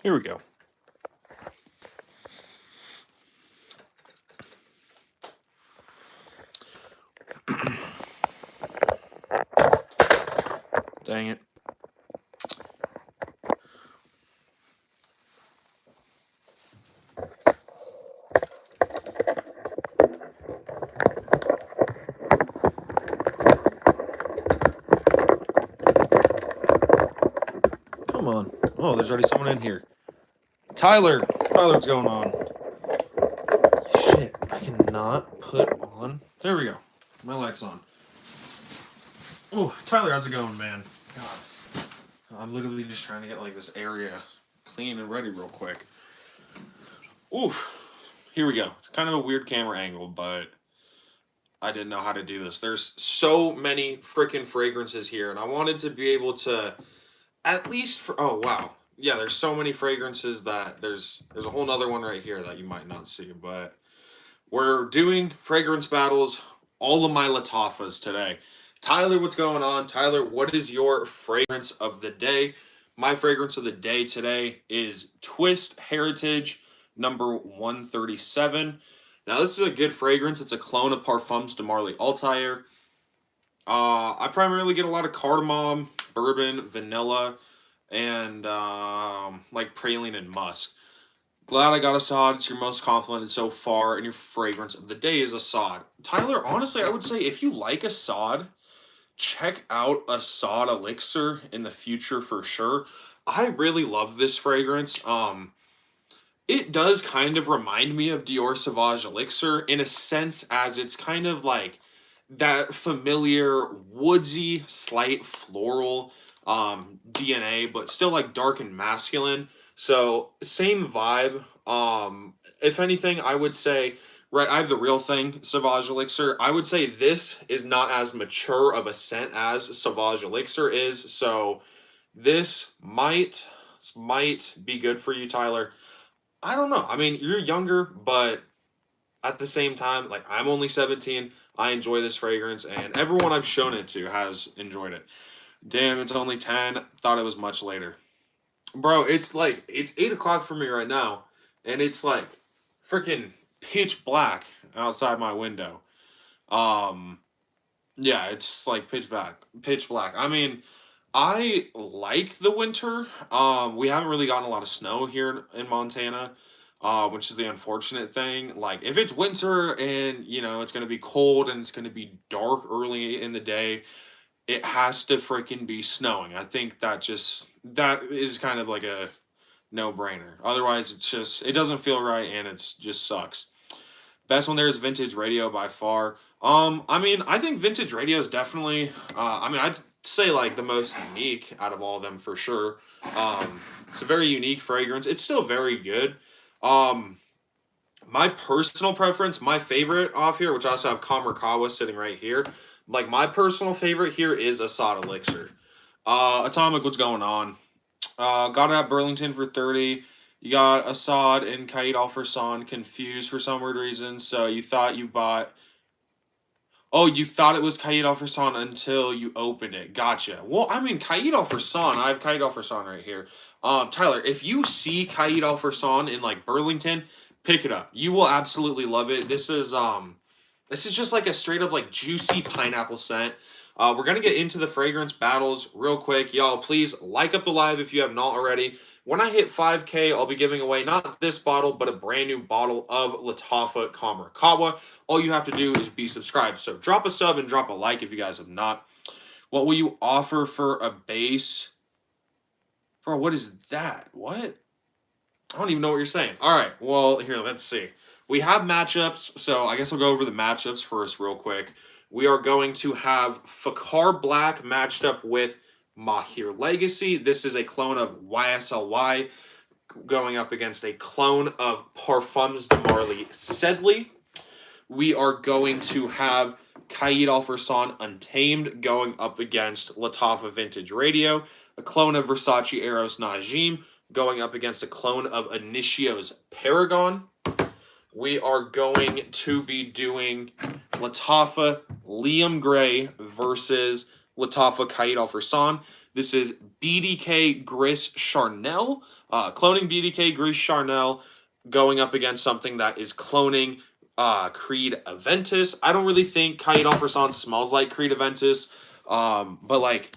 Here we go. Dang it. Come on. Oh, there's already someone in here. Tyler. Tyler, what's going on? Shit, I cannot put on. There we go. My light's on. Oh, Tyler, how's it going, man? God. I'm literally just trying to get like this area clean and ready real quick. Ooh, here we go. It's kind of a weird camera angle, but I didn't know how to do this. There's so many freaking fragrances here, and I wanted to be able to at least for, oh wow. Yeah, there's so many fragrances that there's a whole nother one right here that you might not see, but we're doing fragrance battles, all of my Lattafas today. Tyler, what's going on? Tyler, what is your fragrance of the day? My fragrance of the day today is Twist Heritage number 137. Now, this is a good fragrance. It's a clone of Parfums de Marly Altair. I primarily get a lot of cardamom, bourbon, vanilla, and like praline and musk. Glad I got Assad. It's your most complimented so far, and your fragrance of the day is Assad. Tyler, honestly, I would say if you like Assad, check out Assad Elixir in the future for sure. I really love this fragrance. It does kind of remind me of Dior Sauvage Elixir in a sense, as it's kind of like that familiar woodsy, slight floral DNA, but still like dark and masculine. So same vibe. If anything, I would say right. I have the real thing, Sauvage Elixir. I would say this is not as mature of a scent as Sauvage Elixir is. So this might be good for you, Tyler. I don't know. I mean, you're younger, but at the same time, like I'm only 17. I enjoy this fragrance, and everyone I've shown it to has enjoyed it. Damn, it's only 10. Thought it was much later. Bro, it's 8 o'clock for me right now, and it's like freaking pitch black outside my window. Um, yeah, it's like pitch black, pitch black. I mean, I like the winter. We haven't really gotten a lot of snow here in Montana, which is the unfortunate thing. Like, if it's winter and it's gonna be cold and it's gonna be dark early in the day, it has to freaking be snowing. I think that is kind of like a no brainer. Otherwise, it doesn't feel right and it's just sucks. Best one there is Vintage Radio by far. I mean, I think Vintage Radio is definitely. I mean, I'd say like the most unique out of all of them for sure. It's a very unique fragrance. It's still very good. Um, my personal preference, my favorite off here, which I also have Kamerakawa sitting right here. Like my personal favorite here is Assad Elixir. Atomic, what's going on? Got it at Burlington for 30. You got Assad and Kaid Al Farsan confused for some weird reason. So you thought you bought. Oh, you thought it was Kaid Al Farsan until you opened it. Gotcha. Well, I mean, Kaid Al Farsan. I have Kaid Al Farsan right here. Tyler, if you see Kaid Al Farsan in like Burlington, pick it up. You will absolutely love it. This is just like a straight up like juicy pineapple scent. We're gonna get into the fragrance battles real quick, y'all. Please like up the live if you have not already. When I hit 5K, I'll be giving away not this bottle, but a brand new bottle of Lattafa Kamerakawa. All you have to do is be subscribed. So drop a sub and drop a like if you guys have not. What will you offer for a base? Bro, what is that? What? I don't even know what you're saying. All right, well, here, let's see. We have matchups, so I guess I'll go over the matchups first real quick. We are going to have Fakar Black matched up with Mahir Legacy. This is a clone of YSLY going up against a clone of Parfums de Marly Sedley. We are going to have Kaid Al Farsan Untamed going up against Lattafa Vintage Radio, a clone of Versace Eros Najim going up against a clone of Initio's Paragon. We are going to be doing Lattafa Liam Gray versus Lattafa Kaid Al Farsan. This is BDK Gris Charnel, cloning BDK Gris Charnel, going up against something that is cloning Creed Aventus. I don't really think Kaidon Fersan smells like Creed Aventus, but like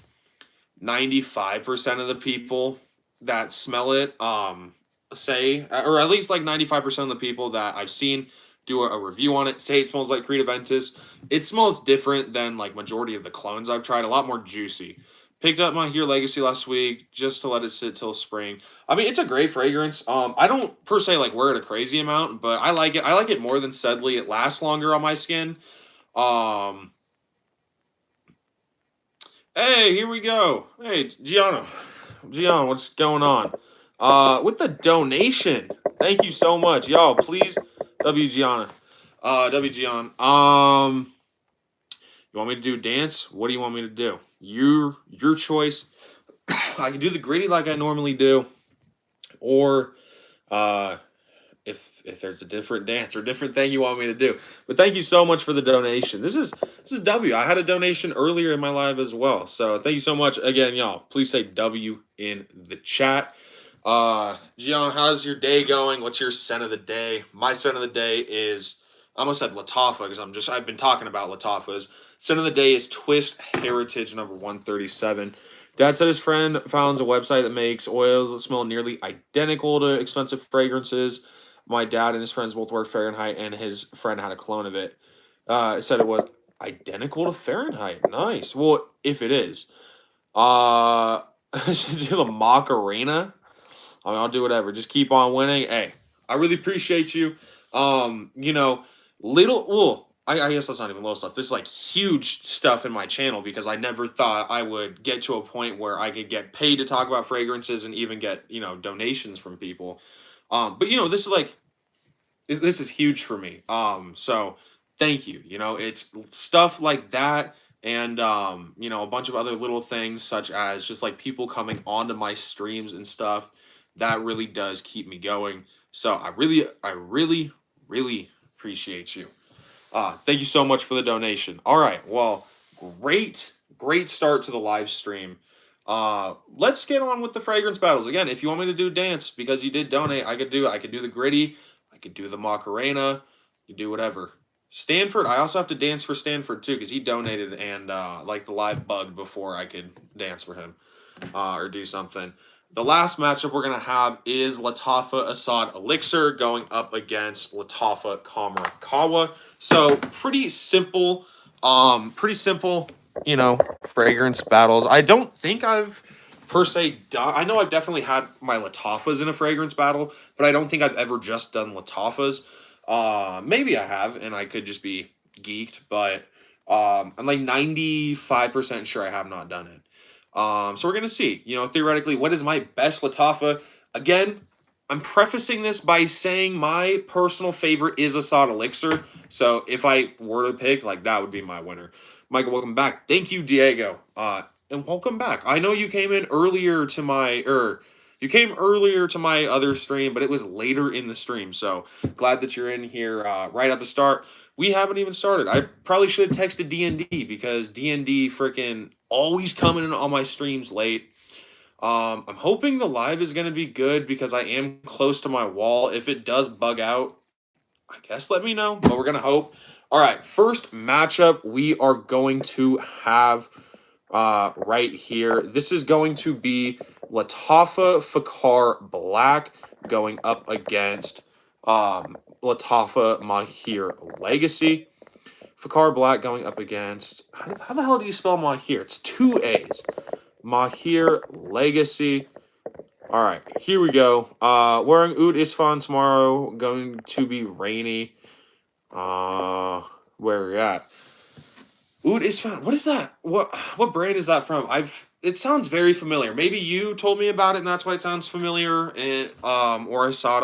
95% of the people that smell it say, or at least like 95% of the people that I've seen do a review on it say it smells like Creed Aventus. It smells different than like majority of the clones I've tried, a lot more juicy. Picked up my Here Legacy last week just to let it sit till spring. I mean, it's a great fragrance. I don't per se like wear it a crazy amount, but I like it. I like it more than Sedley. It lasts longer on my skin. Um, Hey, here we go. Hey, Gianna, what's going on? With the donation. Thank you so much. Y'all, please, W Gianna. W Gian. You want me to do dance? What do you want me to do? Your choice. I can do the gritty like I normally do. Or uh if there's a different dance or different thing you want me to do. But thank you so much for the donation. This is W. I had a donation earlier in my live as well. So thank you so much again, y'all. Please say W in the chat. Gian, how's your day going? What's your scent of the day? My scent of the day is I almost said Lattafa because I've been talking about Lattafas. Scent of the day is Twist Heritage number 137. Dad said his friend found a website that makes oils that smell nearly identical to expensive fragrances. My dad and his friends both work Fahrenheit, and his friend had a clone of it. Said it was identical to Fahrenheit. Nice. Well, if it is, should do the Macarena. I mean, I'll do whatever. Just keep on winning. Hey, I really appreciate you. You know, little. Well, I guess that's not even little stuff. This is like huge stuff in my channel because I never thought I would get to a point where I could get paid to talk about fragrances and even get donations from people. But this is like this is huge for me. So thank you. It's stuff like that and a bunch of other little things such as just like people coming onto my streams and stuff that really does keep me going. So I really appreciate you. Thank you so much for the donation. All right. Well, great start to the live stream. Let's get on with the fragrance battles. Again, if you want me to do dance because you did donate, I could do the gritty, I could do the Macarena, you do whatever. Stanford, I also have to dance for Stanford too because he donated and like the live bugged before I could dance for him or do something. The last matchup we're going to have is Lattafa Assad Elixir going up against Lattafa Kamarakawa. So pretty simple, fragrance battles. I don't think I've per se done. I know I've definitely had my Lattafas in a fragrance battle, but I don't think I've ever just done Lattafas. Maybe I have, and I could just be geeked, but I'm like 95% sure I have not done it. So we're gonna see. Theoretically, what is my best Lattafa? Again, I'm prefacing this by saying my personal favorite is Assad Elixir. So if I were to pick, like that would be my winner. Michael, welcome back. Thank you, Diego. And welcome back. I know you came in earlier to my other stream, but it was later in the stream. So glad that you're in here right at the start. We haven't even started. I probably should have texted D&D because D&D freaking always coming in on my streams late. I'm hoping the live is going to be good because I am close to my wall. If it does bug out, I guess let me know, but we're going to hope. All right, first matchup we are going to have right here. This is going to be Lattafa Fakar Black going up against Lattafa Mahir Legacy. Fakar Black going up against... How the hell do you spell Mahir? It's 2 A's. Mahir Legacy. All right, here we go. Wearing Oud Isfan tomorrow. Going to be rainy. Where are we at? Oud Isfan. What is that? What brand is that from? It sounds very familiar. Maybe you told me about it, and that's why it sounds familiar. And or I saw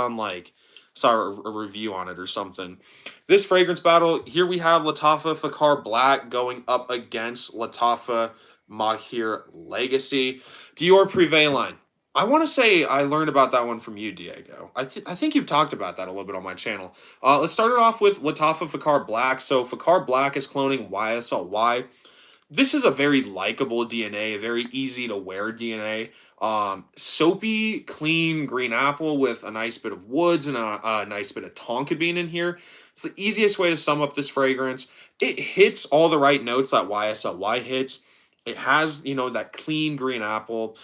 a review on it or something. This fragrance battle, here we have Lattafa Fakar Black going up against Lattafa Mahir Legacy. Dior Privé line. I want to say I learned about that one from you, Diego. I think you've talked about that a little bit on my channel. Let's start it off with Lattafa Fakar Black. So Fakar Black is cloning YSLY. this is a very likable DNA, a very easy to wear DNA. Soapy, clean green apple with a nice bit of woods and a nice bit of tonka bean in here. It's the easiest way to sum up this fragrance. It hits all the right notes that YSLY hits. It has, that clean green apple.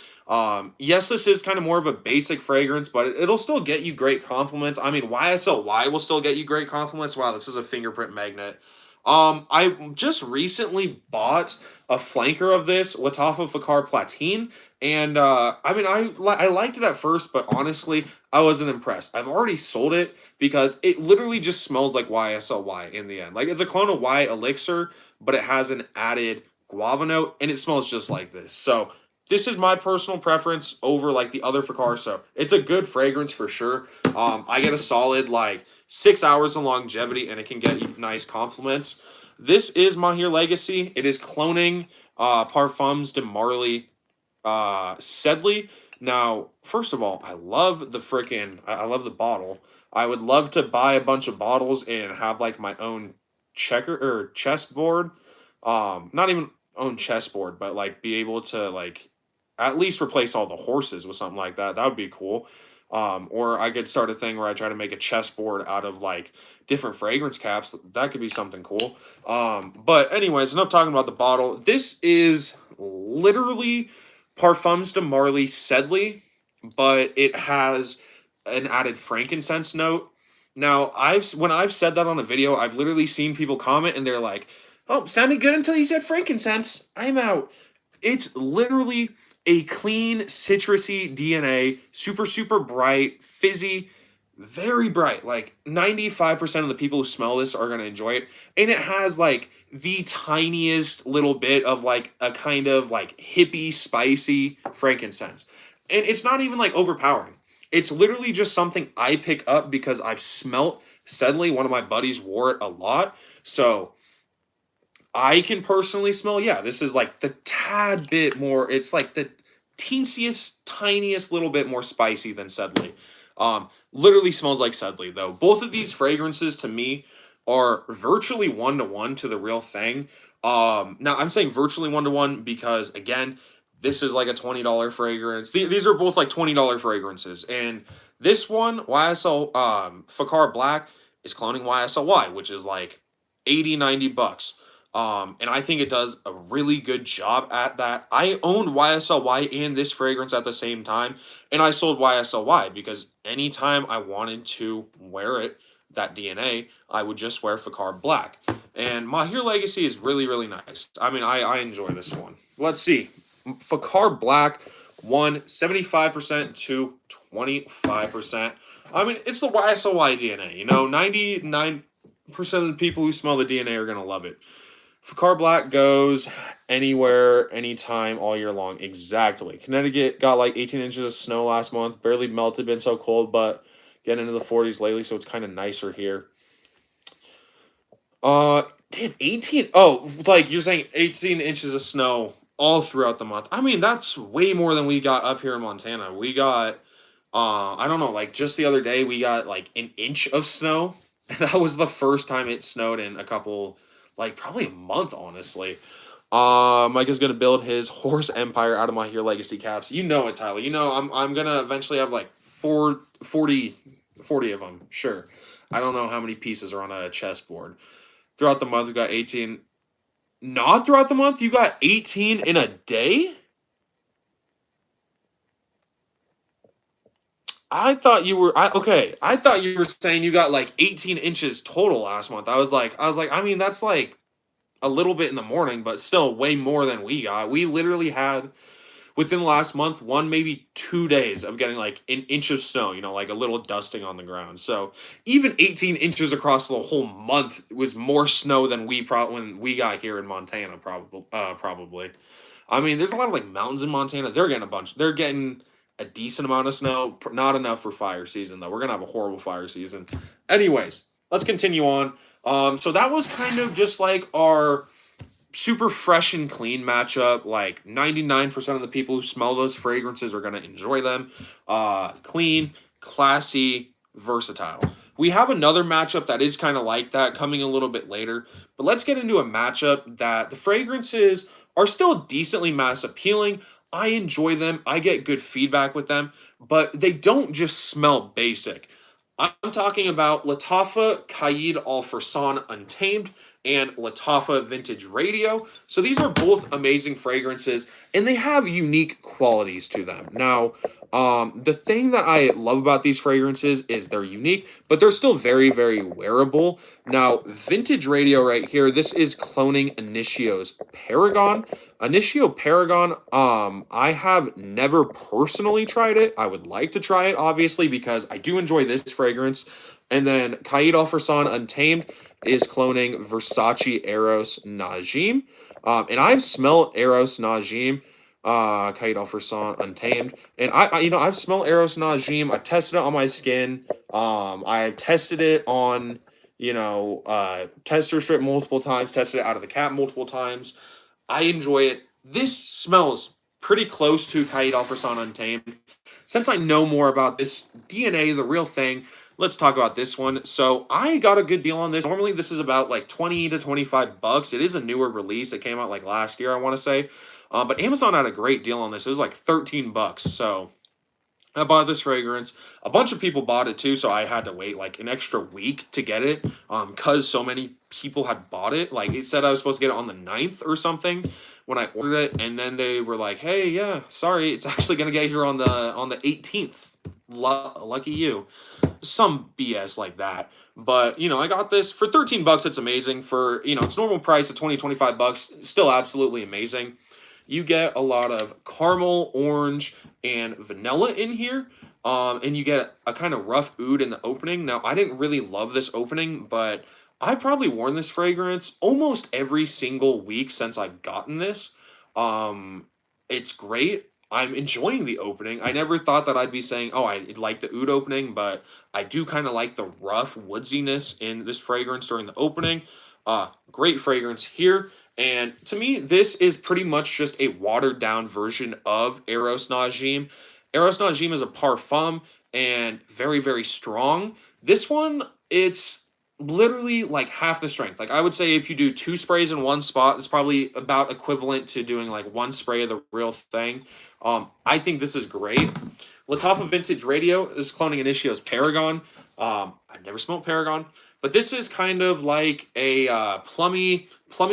Yes, this is kind of more of a basic fragrance, but it'll still get you great compliments. I mean, YSLY will still get you great compliments. Wow, this is a fingerprint magnet. I just recently bought a flanker of this Lattafa Fakar Platine, and I mean, I liked it at first, but honestly, I wasn't impressed. I've already sold it because it literally just smells like YSLY in the end. Like it's a clone of Y Elixir, but it has an added guava note, and it smells just like this. So this is my personal preference over like the other Fakar. So it's a good fragrance for sure. I get a solid like 6 hours of longevity, and it can get you nice compliments. This is Mahir Legacy. It is cloning Parfums de Marly Sedley. Now, first of all, I love I love the bottle. I would love to buy a bunch of bottles and have like my own chessboard. Not even own chessboard, but like be able to like at least replace all the horses with something like that. That would be cool. Or I could start a thing where I try to make a chessboard out of like different fragrance caps. That could be something cool. But anyways, enough talking about the bottle. This is literally Parfums de Marly Sedley, but it has an added frankincense note. Now, when I've said that on a video, I've literally seen people comment and they're like, "Oh, sounded good until you said frankincense. I'm out." It's literally a clean, citrusy DNA, super, super bright, fizzy, very bright. Like 95% of the people who smell this are going to enjoy it. And it has like the tiniest little bit of like a kind of like hippie, spicy frankincense. And it's not even like overpowering. It's literally just something I pick up because I've smelt Sedley. One of my buddies wore it a lot. So I can personally smell, yeah, this is like the tad bit more, it's like the teensiest, tiniest little bit more spicy than Sedley. Literally smells like Sedley, though. Both of these fragrances, to me, are virtually one-to-one to the real thing. Now, I'm saying virtually one-to-one because, again, this is like a $20 fragrance. These are both like $20 fragrances. And this one, YSL Fakar Black, is cloning YSLY, which is like 80, 90 bucks. And I think it does a really good job at that. I owned YSLY and this fragrance at the same time, and I sold YSLY because anytime I wanted to wear it, that DNA, I would just wear Fakar Black. And Mahir Legacy is really, really nice. I mean, I enjoy this one. Let's see. Fakar Black won 75% to 25%. I mean, it's the YSLY DNA. 99% of the people who smell the DNA are going to love it. Fakar Black goes anywhere, anytime, all year long. Exactly. Connecticut got like 18 inches of snow last month. Barely melted, been so cold, but getting into the 40s lately, so it's kind of nicer here. Damn, 18. Oh, like you're saying 18 inches of snow all throughout the month. I mean, that's way more than we got up here in Montana. We got, I don't know, like just the other day, we got like an inch of snow. That was the first time it snowed in a couple, like probably a month, honestly. Mike is gonna build his horse empire out of Mahir Legacy caps. You know it, Tyler. I'm gonna eventually have like 40 of them. Sure. I don't know how many pieces are on a chessboard. Throughout the month, we got 18. Not throughout the month, you got 18 in a day? I thought you were I thought you were saying you got like 18 inches total last month. I was like, I mean, that's like a little bit in the morning, but still way more than we got. We literally had within the last month, maybe 2 days of getting like an inch of snow, like a little dusting on the ground. So even 18 inches across the whole month was more snow than when we got here in Montana, probably. I mean, there's a lot of like mountains in Montana. They're getting a decent amount of snow, not enough for fire season though. We're gonna have a horrible fire season. Anyways, let's continue on. So that was kind of just like our super fresh and clean matchup. Like 99% of the people who smell those fragrances are going to enjoy them. Clean, classy, versatile. We have another matchup that is kind of like that coming a little bit later, but let's get into a matchup that the fragrances are still decently mass appealing. I enjoy them. I get good feedback with them, but they don't just smell basic. I'm talking about Lattafa Caid Al Farsan Untamed and Lattafa Vintage Radio. So these are both amazing fragrances and they have unique qualities to them. Now, the thing that I love about these fragrances is they're unique, but they're still very, very wearable. Now, Vintage Radio right here, this is cloning Initio's Paragon. Initio Paragon, I have never personally tried it. I would like to try it, obviously, because I do enjoy this fragrance. And then Caid Al Farsan Untamed is cloning Versace Eros Najim. And I've smelled Eros Najim, Caid Al Farsan Untamed. And I've smelled Eros Najim. I've tested it on my skin. I've tested it on, tester strip multiple times, tested it out of the cap multiple times. I enjoy it. This smells pretty close to Caid Al Farsan Untamed. Since I know more about this DNA, the real thing, let's talk about this one. So I got a good deal on this. Normally this is about like 20 to 25 bucks. It is a newer release. It came out like last year, I want to say. But Amazon had a great deal on this. It was like 13 bucks. So I bought this fragrance. A bunch of people bought it too, so I had to wait like an extra week to get it because so many people had bought it. Like it said I was supposed to get it on the 9th or something when I ordered it, and then they were like, "Hey, yeah, sorry, it's actually going to get here on the 18th. Lucky you." Some BS like that. But, I got this for 13 bucks. It's amazing for, its normal price of 25 bucks. Still absolutely amazing. You get a lot of caramel, orange, and vanilla in here. And you get a kind of rough oud in the opening. Now, I didn't really love this opening, but I've probably worn this fragrance almost every single week since I've gotten this. It's great. I'm enjoying the opening. I never thought that I'd be saying, oh, I like the oud opening, but I do kind of like the rough woodsiness in this fragrance during the opening. Great fragrance here. And to me, this is pretty much just a watered down version of Eros Najim. Eros Najim is a parfum and very, very strong. This one, it's literally like half the strength. Like I would say if you do 2 sprays in one spot, it's probably about equivalent to doing like 1 spray of the real thing. I think this is great. Lattafa Vintage Radio is cloning Initio's Paragon. I've never smelled Paragon, but this is kind of like a plummy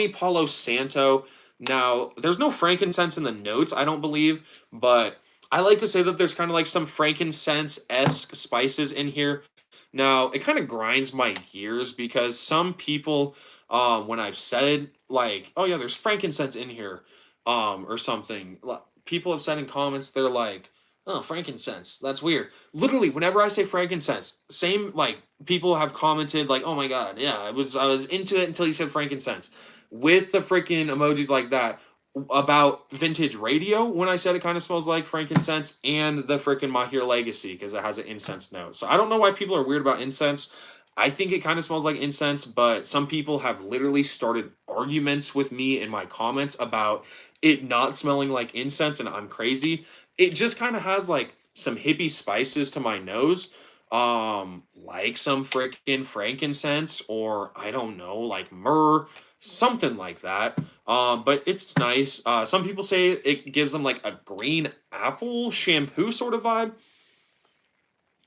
Palo Santo. Now, there's no frankincense in the notes, I don't believe, but I like to say that there's kind of like some frankincense-esque spices in here. Now, it kind of grinds my gears because some people, when I've said like, oh yeah, there's frankincense in here, or something, people have said in comments, they're like, oh, frankincense, that's weird. Literally, whenever I say frankincense, same like people have commented like, oh my god, yeah, I was into it until you said frankincense, with the freaking emojis like that about Vintage Radio when I said it kind of smells like frankincense, and the freaking Mahir Legacy because it has an incense note. So I don't know why people are weird about incense. I think it kind of smells like incense, but some people have literally started arguments with me in my comments about it not smelling like incense, and I'm crazy. It just kind of has like some hippie spices to my nose, like some freaking frankincense, or I don't know, like myrrh, something like that. But it's nice. Some people say it gives them like a green apple shampoo sort of vibe.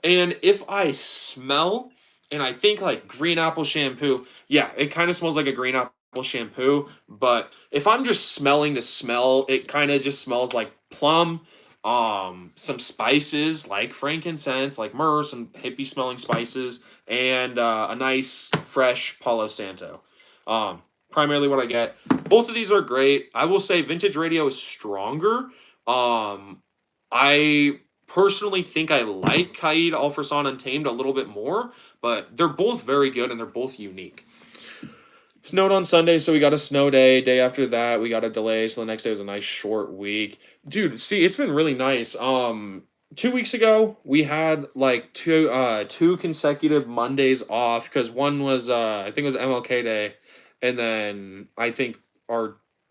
And if I smell and I think like green apple shampoo, yeah, it kind of smells like a green apple shampoo. But if I'm just smelling to smell, it kind of just smells like plum, some spices like frankincense, like myrrh, some hippie smelling spices, and a nice fresh Palo Santo. Primarily what I get. Both of these are great. I will say Vintage Radio is stronger. I personally think I like Caid Al Farsan Untamed a little bit more, but they're both very good and they're both unique. Snowed on Sunday, so we got a snow day. Day after that, we got a delay, so the next day was a nice short week. Dude, see, it's been really nice. 2 weeks ago, we had like two consecutive Mondays off because one was I think it was MLK Day, and then I think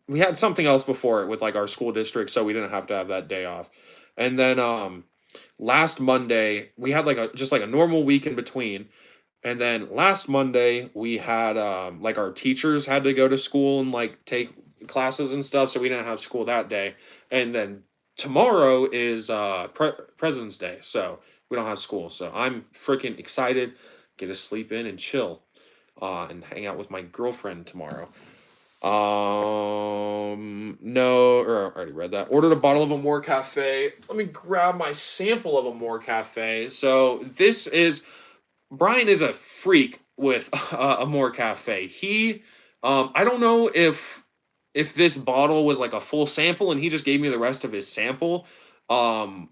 we had something else before it with like our school district, so we didn't have to have that day off. And then last Monday we had like just like a normal week in between, And then last Monday we had like our teachers had to go to school and like take classes and stuff, so we didn't have school that day. And then tomorrow is President's Day, so we don't have school. So I'm freaking excited. Get to sleep in and chill, and hang out with my girlfriend tomorrow. No, or I already read that. Ordered a bottle of Amore Cafe. Let me grab my sample of Amore Cafe. So this is Brian is a freak with Amore Cafe. I don't know if this bottle was like a full sample and he just gave me the rest of his sample, um,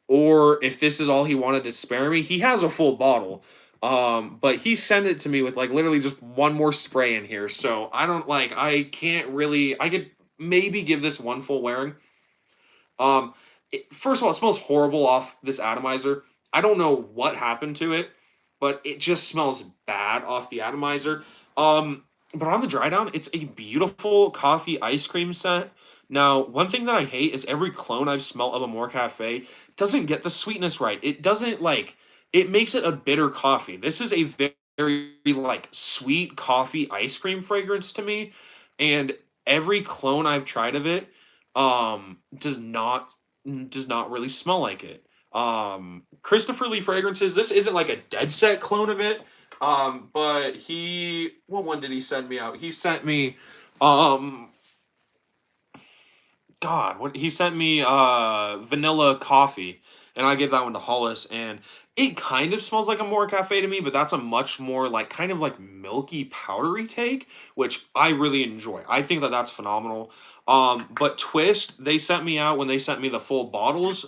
or if this is all he wanted to spare me. He has a full bottle, but he sent it to me with like literally just one more spray in here. So I don't like. I can't really. I could maybe give this one full wearing. First of all, it smells horrible off this atomizer. I don't know what happened to it, but it just smells bad off the atomizer. But on the dry down, it's a beautiful coffee ice cream set. Now, one thing that I hate is every clone I've smelled of a More Cafe doesn't get the sweetness right. It doesn't like it makes it a bitter coffee. This is a very like sweet coffee ice cream fragrance to me, and every clone I've tried of it does not really smell like it. Christopher Lee Fragrances, this isn't like a dead set clone of it. But what one did he send me out? He sent me, um, God, what he sent me, vanilla coffee, and I gave that one to Hollis, and it kind of smells like a More Cafe to me, but that's a much more like kind of like milky powdery take, which I really enjoy. I think that that's phenomenal. But Twist, they sent me out when they sent me the full bottles,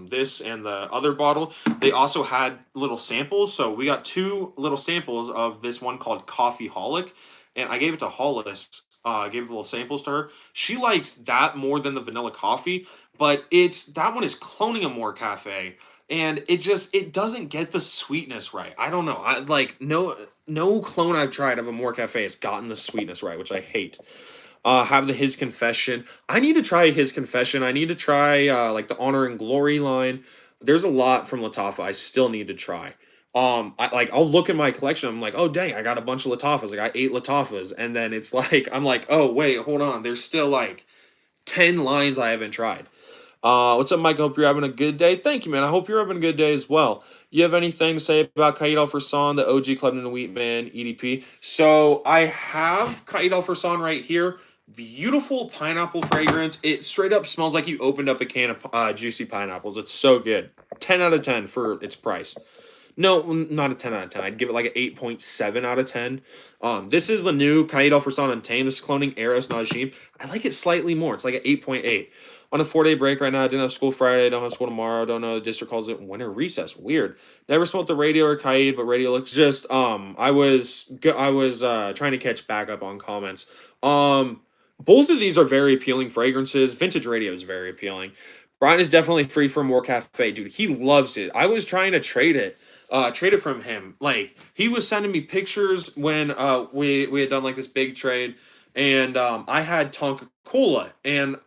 this and the other bottle. They also had little samples, so we got two little samples of this one called Coffee Holic, and I gave it to Hollis. Gave the little samples to her. She likes that more than the vanilla coffee, but it's that one is cloning a More Cafe, and it doesn't get the sweetness right. I don't know. I like no clone I've tried of a More Cafe has gotten the sweetness right, which I hate. Have the His Confession. I need to try His Confession. I need to try like the Honor and Glory line. There's a lot from Lattafa I still need to try. I'll look in my collection. I'm like, oh dang, I got a bunch of Lattafas. I got 8 Lattafas, and then it's like I'm like, oh wait, hold on. There's still like 10 lines I haven't tried. What's up, Mike? Hope you're having a good day. Thank you, man. I hope you're having a good day as well. You have anything to say about Kaid Al Farsan, the OG Club and the Wheat Man, EDP? So I have Kaid Al Farsan right here. Beautiful pineapple fragrance. It straight up smells like you opened up a can of juicy pineapples. It's so good. 10 out of 10 for its price. No, not a 10 out of 10. I'd give it like an 8.7 out of 10. This is the new Kaid Al Farsan Untamed. This is cloning Eros Najim. I like it slightly more. It's like an 8.8. On a 4-day break right now. I didn't have school Friday. Don't have school tomorrow. Don't know. The district calls it winter recess. Weird. Never smelled the radio or Kaid, but radio looks just I was trying to catch back up on comments. Both of these are very appealing fragrances. Vintage radio is very appealing. Brian is definitely free for More Cafe, dude. He loves it. I was trying to trade it from him. Like he was sending me pictures when we had done like this big trade, and I had Tonka Cola, and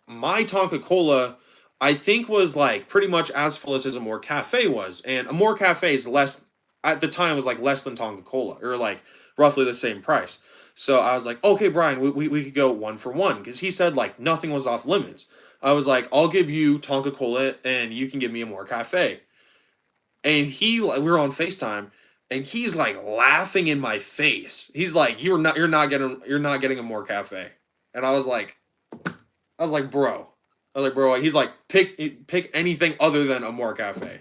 my Tonka Cola I think was like pretty much as full as his Amore Cafe was, and Amore Cafe is less at the time was like less than Tonka Cola or like roughly the same price. So I was like, okay, Brian, we could go one for one because he said like nothing was off limits. I was like, I'll give you Tonka Cola and you can give me Amore Cafe. And we were on FaceTime, and he's like laughing in my face. He's like, you're not getting a More Cafe. And bro. Bro. He's like, pick anything other than a More Cafe.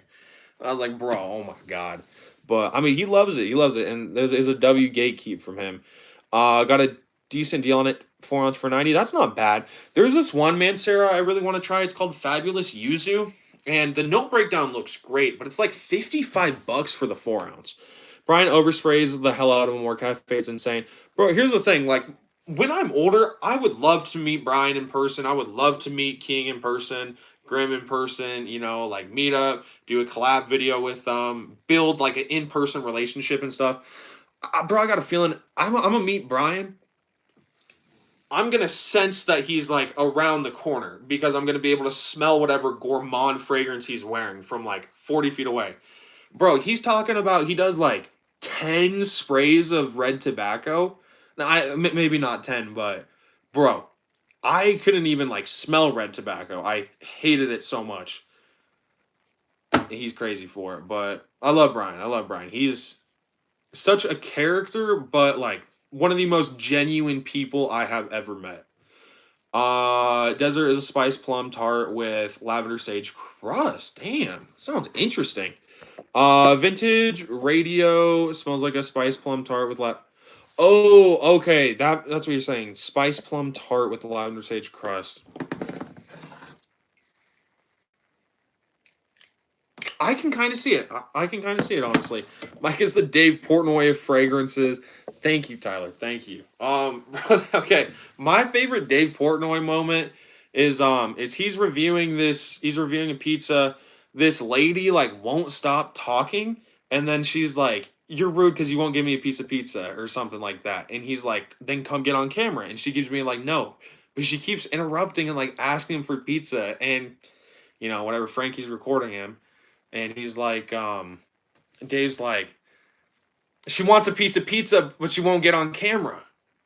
I was like, bro, oh my god. But I mean, he loves it. He loves it, and there's a W gatekeep from him. Got a decent deal on it, 4 ounce for 90. That's not bad. There's this one Mancera I really want to try. It's called Fabulous Yuzu. And the note breakdown looks great, but it's like $55 for the 4 ounce. Brian oversprays the hell out of a More Cafe. It's insane. Bro, here's the thing. Like, when I'm older, I would love to meet Brian in person. I would love to meet King in person, Grim in person, like meet up, do a collab video with them, build like an in-person relationship and stuff. Bro, I got a feeling I'm going to meet Brian. I'm going to sense that he's like around the corner because I'm going to be able to smell whatever gourmand fragrance he's wearing from like 40 feet away. Bro, he's talking about, he does like 10 sprays of red tobacco. Now, maybe not 10, but bro, I couldn't even like smell red tobacco. I hated it so much. He's crazy for it, but I love Brian. I love Brian. He's such a character, but like one of the most genuine people I have ever met. Desert is a spice plum tart with lavender sage crust. Damn, sounds interesting. Vintage radio smells like a spice plum tart with Oh, okay. That's what you're saying. Spice plum tart with the lavender sage crust. I can kind of see it. I can kind of see it, honestly. Mike is the Dave Portnoy of fragrances. Thank you, Tyler. Thank you. Okay. My favorite Dave Portnoy moment is he's reviewing a pizza. This lady like won't stop talking, and then she's like, "You're rude because you won't give me a piece of pizza," or something like that. And he's like, "Then come get on camera." And she keeps being like, "No," but she keeps interrupting and like asking him for pizza, and whatever. Frankie's recording him. And he's like, Dave's like, she wants a piece of pizza, but she won't get on camera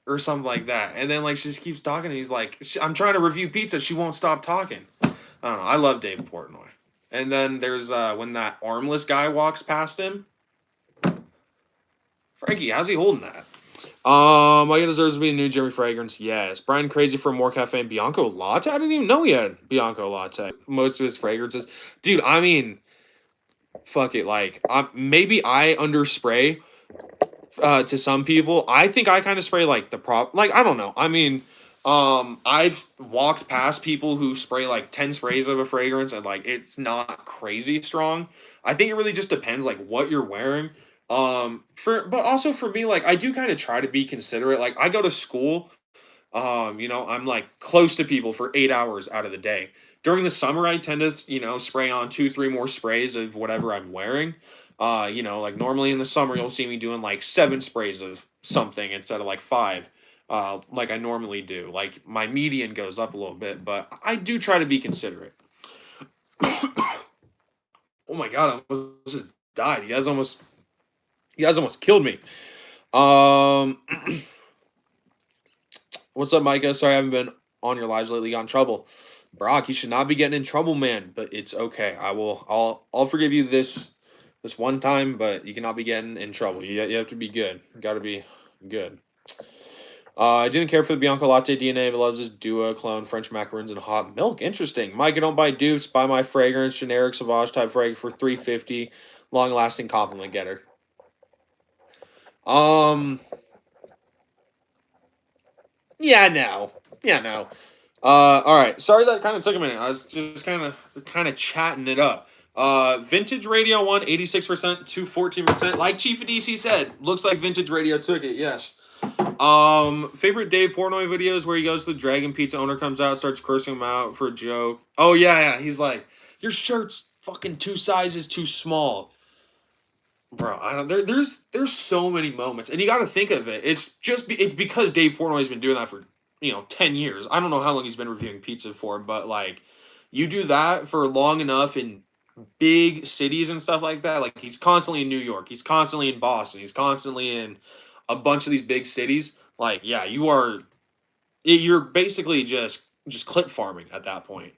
or something like that. And then like she just keeps talking, and he's like, I'm trying to review pizza. She won't stop talking. I don't know. I love Dave Portnoy. And then there's when that armless guy walks past him. Frankie, how's he holding that? Mike deserves to be a new Jimmy fragrance. Yes. Brian crazy for more cafe and Bianco Latte. I didn't even know he had Bianco Latte. Most of his fragrances, dude. I mean, fuck it. Like, maybe I underspray to some people. I think I kind of spray like the prop. Like, I don't know. I mean, I've walked past people who spray like 10 sprays of a fragrance and like it's not crazy strong. I think it really just depends like what you're wearing. But also for me, like I do kind of try to be considerate. Like I go to school. I'm like close to people for 8 hours out of the day. During the summer, I tend to, spray on two, three more sprays of whatever I'm wearing. Like normally in the summer, you'll see me doing like 7 sprays of something instead of like 5, like I normally do. Like my median goes up a little bit, but I do try to be considerate. Oh my god, I almost just died. You guys almost killed me. Um, what's up, Micah? Sorry I haven't been on your lives lately. Got in trouble. Brock, you should not be getting in trouble, man. But it's okay. I'll forgive you this one time, but you cannot be getting in trouble. You have to be good. You got to be good. I didn't care for the Bianco Latte DNA, but loves his Dua clone, French macaroons, and hot milk. Interesting. Mike, I don't buy dupes. Buy my fragrance, generic Sauvage type fragrance for $3.50. Long lasting compliment getter. Yeah, no. Yeah, no. All right. Sorry that kind of took a minute. I was just kind of chatting it up. Vintage Radio won 86% to 14%. Like Chief of DC said, looks like Vintage Radio took it. Yes. Favorite Dave Portnoy videos where he goes to the Dragon Pizza owner, comes out, starts cursing him out for a joke. Oh yeah. He's like, your shirt's fucking 2 sizes too small, bro. I don't. There's so many moments, and you got to think of it. It's because Dave Portnoy's been doing that for 10 years. I don't know how long he's been reviewing pizza for, but like, you do that for long enough in big cities and stuff like that. Like he's constantly in New York, he's constantly in Boston, he's constantly in a bunch of these big cities. Like, yeah, you're basically just clip farming at that point.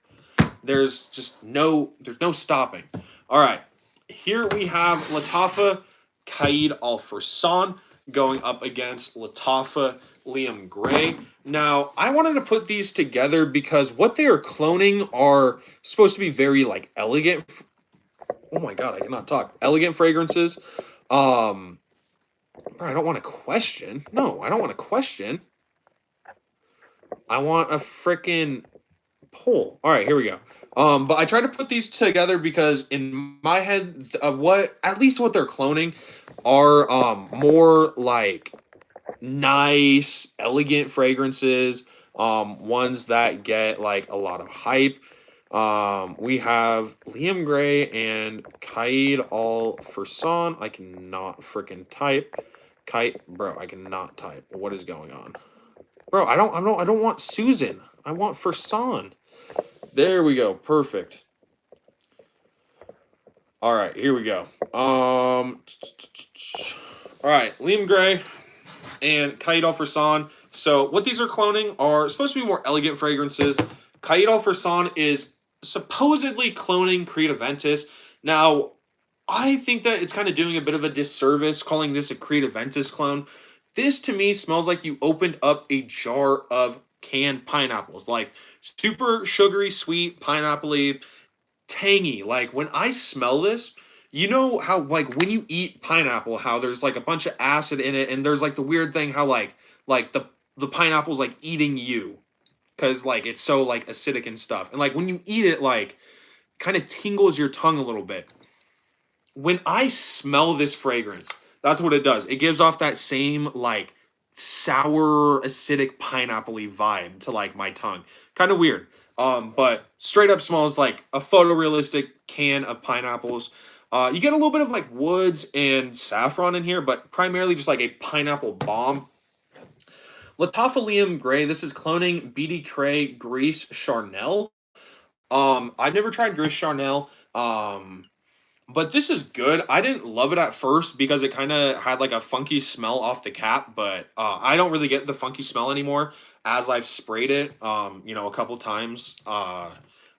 There's no stopping. All right, here we have Lattafa Kaid Al Fursan going up against Lattafa Liam Gray. Now, I wanted to put these together because what they are cloning are supposed to be very like elegant. Oh my god, I cannot talk. Elegant fragrances. I don't want a question. No, I don't want a question. I want a freaking poll. All right, here we go. But I tried to put these together because in my head, what they're cloning are more like nice, elegant fragrances. Ones that get like a lot of hype. We have Liam Gray and Kaid Al Fursan. I cannot freaking type. Bro, I cannot type. What is going on? Bro, I don't want Susan. I want Fursan. There we go. Perfect. All right, here we go. All right, Liam Gray and Caid Al-Farsan. So what these are cloning are supposed to be more elegant fragrances. Caid Al-Farsan is supposedly cloning Creed Aventus. Now, I think that it's kind of doing a bit of a disservice calling this a Creed Aventus clone. This to me smells like you opened up a jar of canned pineapples, like super sugary, sweet, pineapple-y, tangy. Like when I smell this, you know how like when you eat pineapple, how there's like a bunch of acid in it, and there's like the weird thing how like the pineapple's like eating you because like it's so like acidic and stuff, and like when you eat it, like kind of tingles your tongue a little bit. When I smell this fragrance, that's what it does. It gives off that same like sour, acidic, pineapple-y vibe to like my tongue. Kind of weird. But straight up smells like a photorealistic can of pineapples. You get a little bit of like woods and saffron in here, but primarily just like a pineapple bomb. Lattafa Liam Gray. This is cloning BD Cray Grease Charnel. I've never tried Grease Charnel. But this is good. I didn't love it at first because it kind of had like a funky smell off the cap, but I don't really get the funky smell anymore as I've sprayed it, a couple times.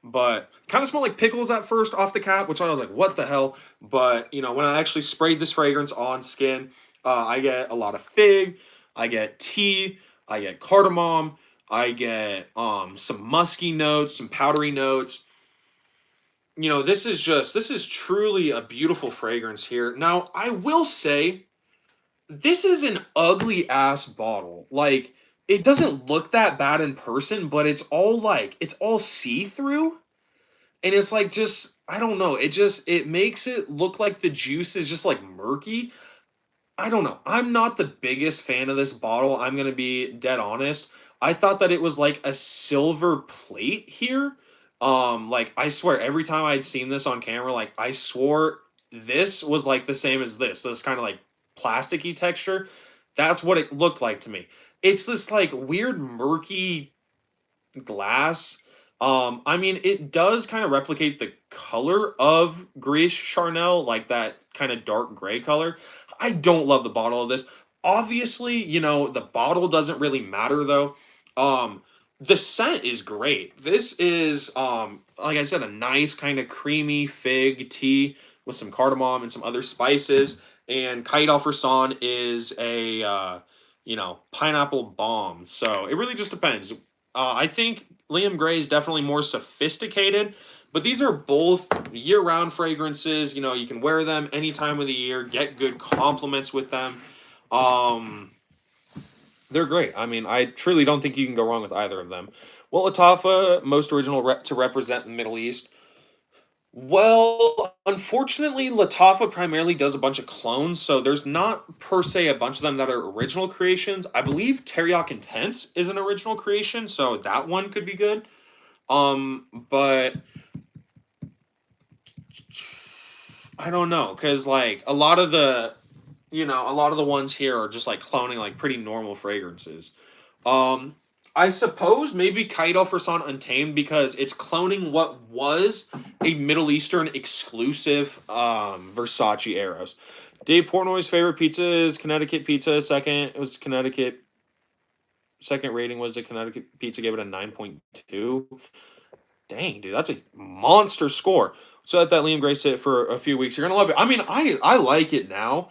But kind of smelled like pickles at first off the cap, which I was like, what the hell? But, when I actually sprayed this fragrance on skin, I get a lot of fig, I get tea, I get cardamom, I get some musky notes, some powdery notes. This is truly a beautiful fragrance here. Now, I will say, this is an ugly ass bottle. Like, it doesn't look that bad in person, but it's all see-through. And it's like just, I don't know, it makes it look like the juice is just like murky. I don't know. I'm not the biggest fan of this bottle. I'm going to be dead honest. I thought that it was like a silver plate here. Like I swear every time I'd seen this on camera, like I swore this was like the same as this kind of like plasticky texture. That's what it looked like to me. It's this like weird murky glass. I mean, it does kind of replicate the color of Grease Charnel, like that kind of dark gray color. I don't love the bottle of this. Obviously, the bottle doesn't really matter though. The scent is great. This is like I said, a nice kind of creamy fig tea with some cardamom and some other spices. And Caid Al-Farsan is a pineapple bomb. So it really just depends. I think Liam Gray is definitely more sophisticated, but these are both year-round fragrances. You can wear them any time of the year, get good compliments with them. They're great. I mean, I truly don't think you can go wrong with either of them. Well, Lattafa, most original to represent the Middle East. Well, unfortunately, Lattafa primarily does a bunch of clones, so there's not per se a bunch of them that are original creations. I believe Teriyaki Intense is an original creation, so that one could be good. But I don't know, because like a lot of the ones here are just like cloning like pretty normal fragrances. I suppose maybe Caid Al-Farsan Untamed because it's cloning what was a Middle Eastern exclusive Versace Eros. Dave Portnoy's favorite pizza is Connecticut pizza. Second rating was a Connecticut pizza, gave it a 9.2. Dang, dude, that's a monster score. So let that Liam Gray sit for a few weeks. You're gonna love it. I mean, I like it now.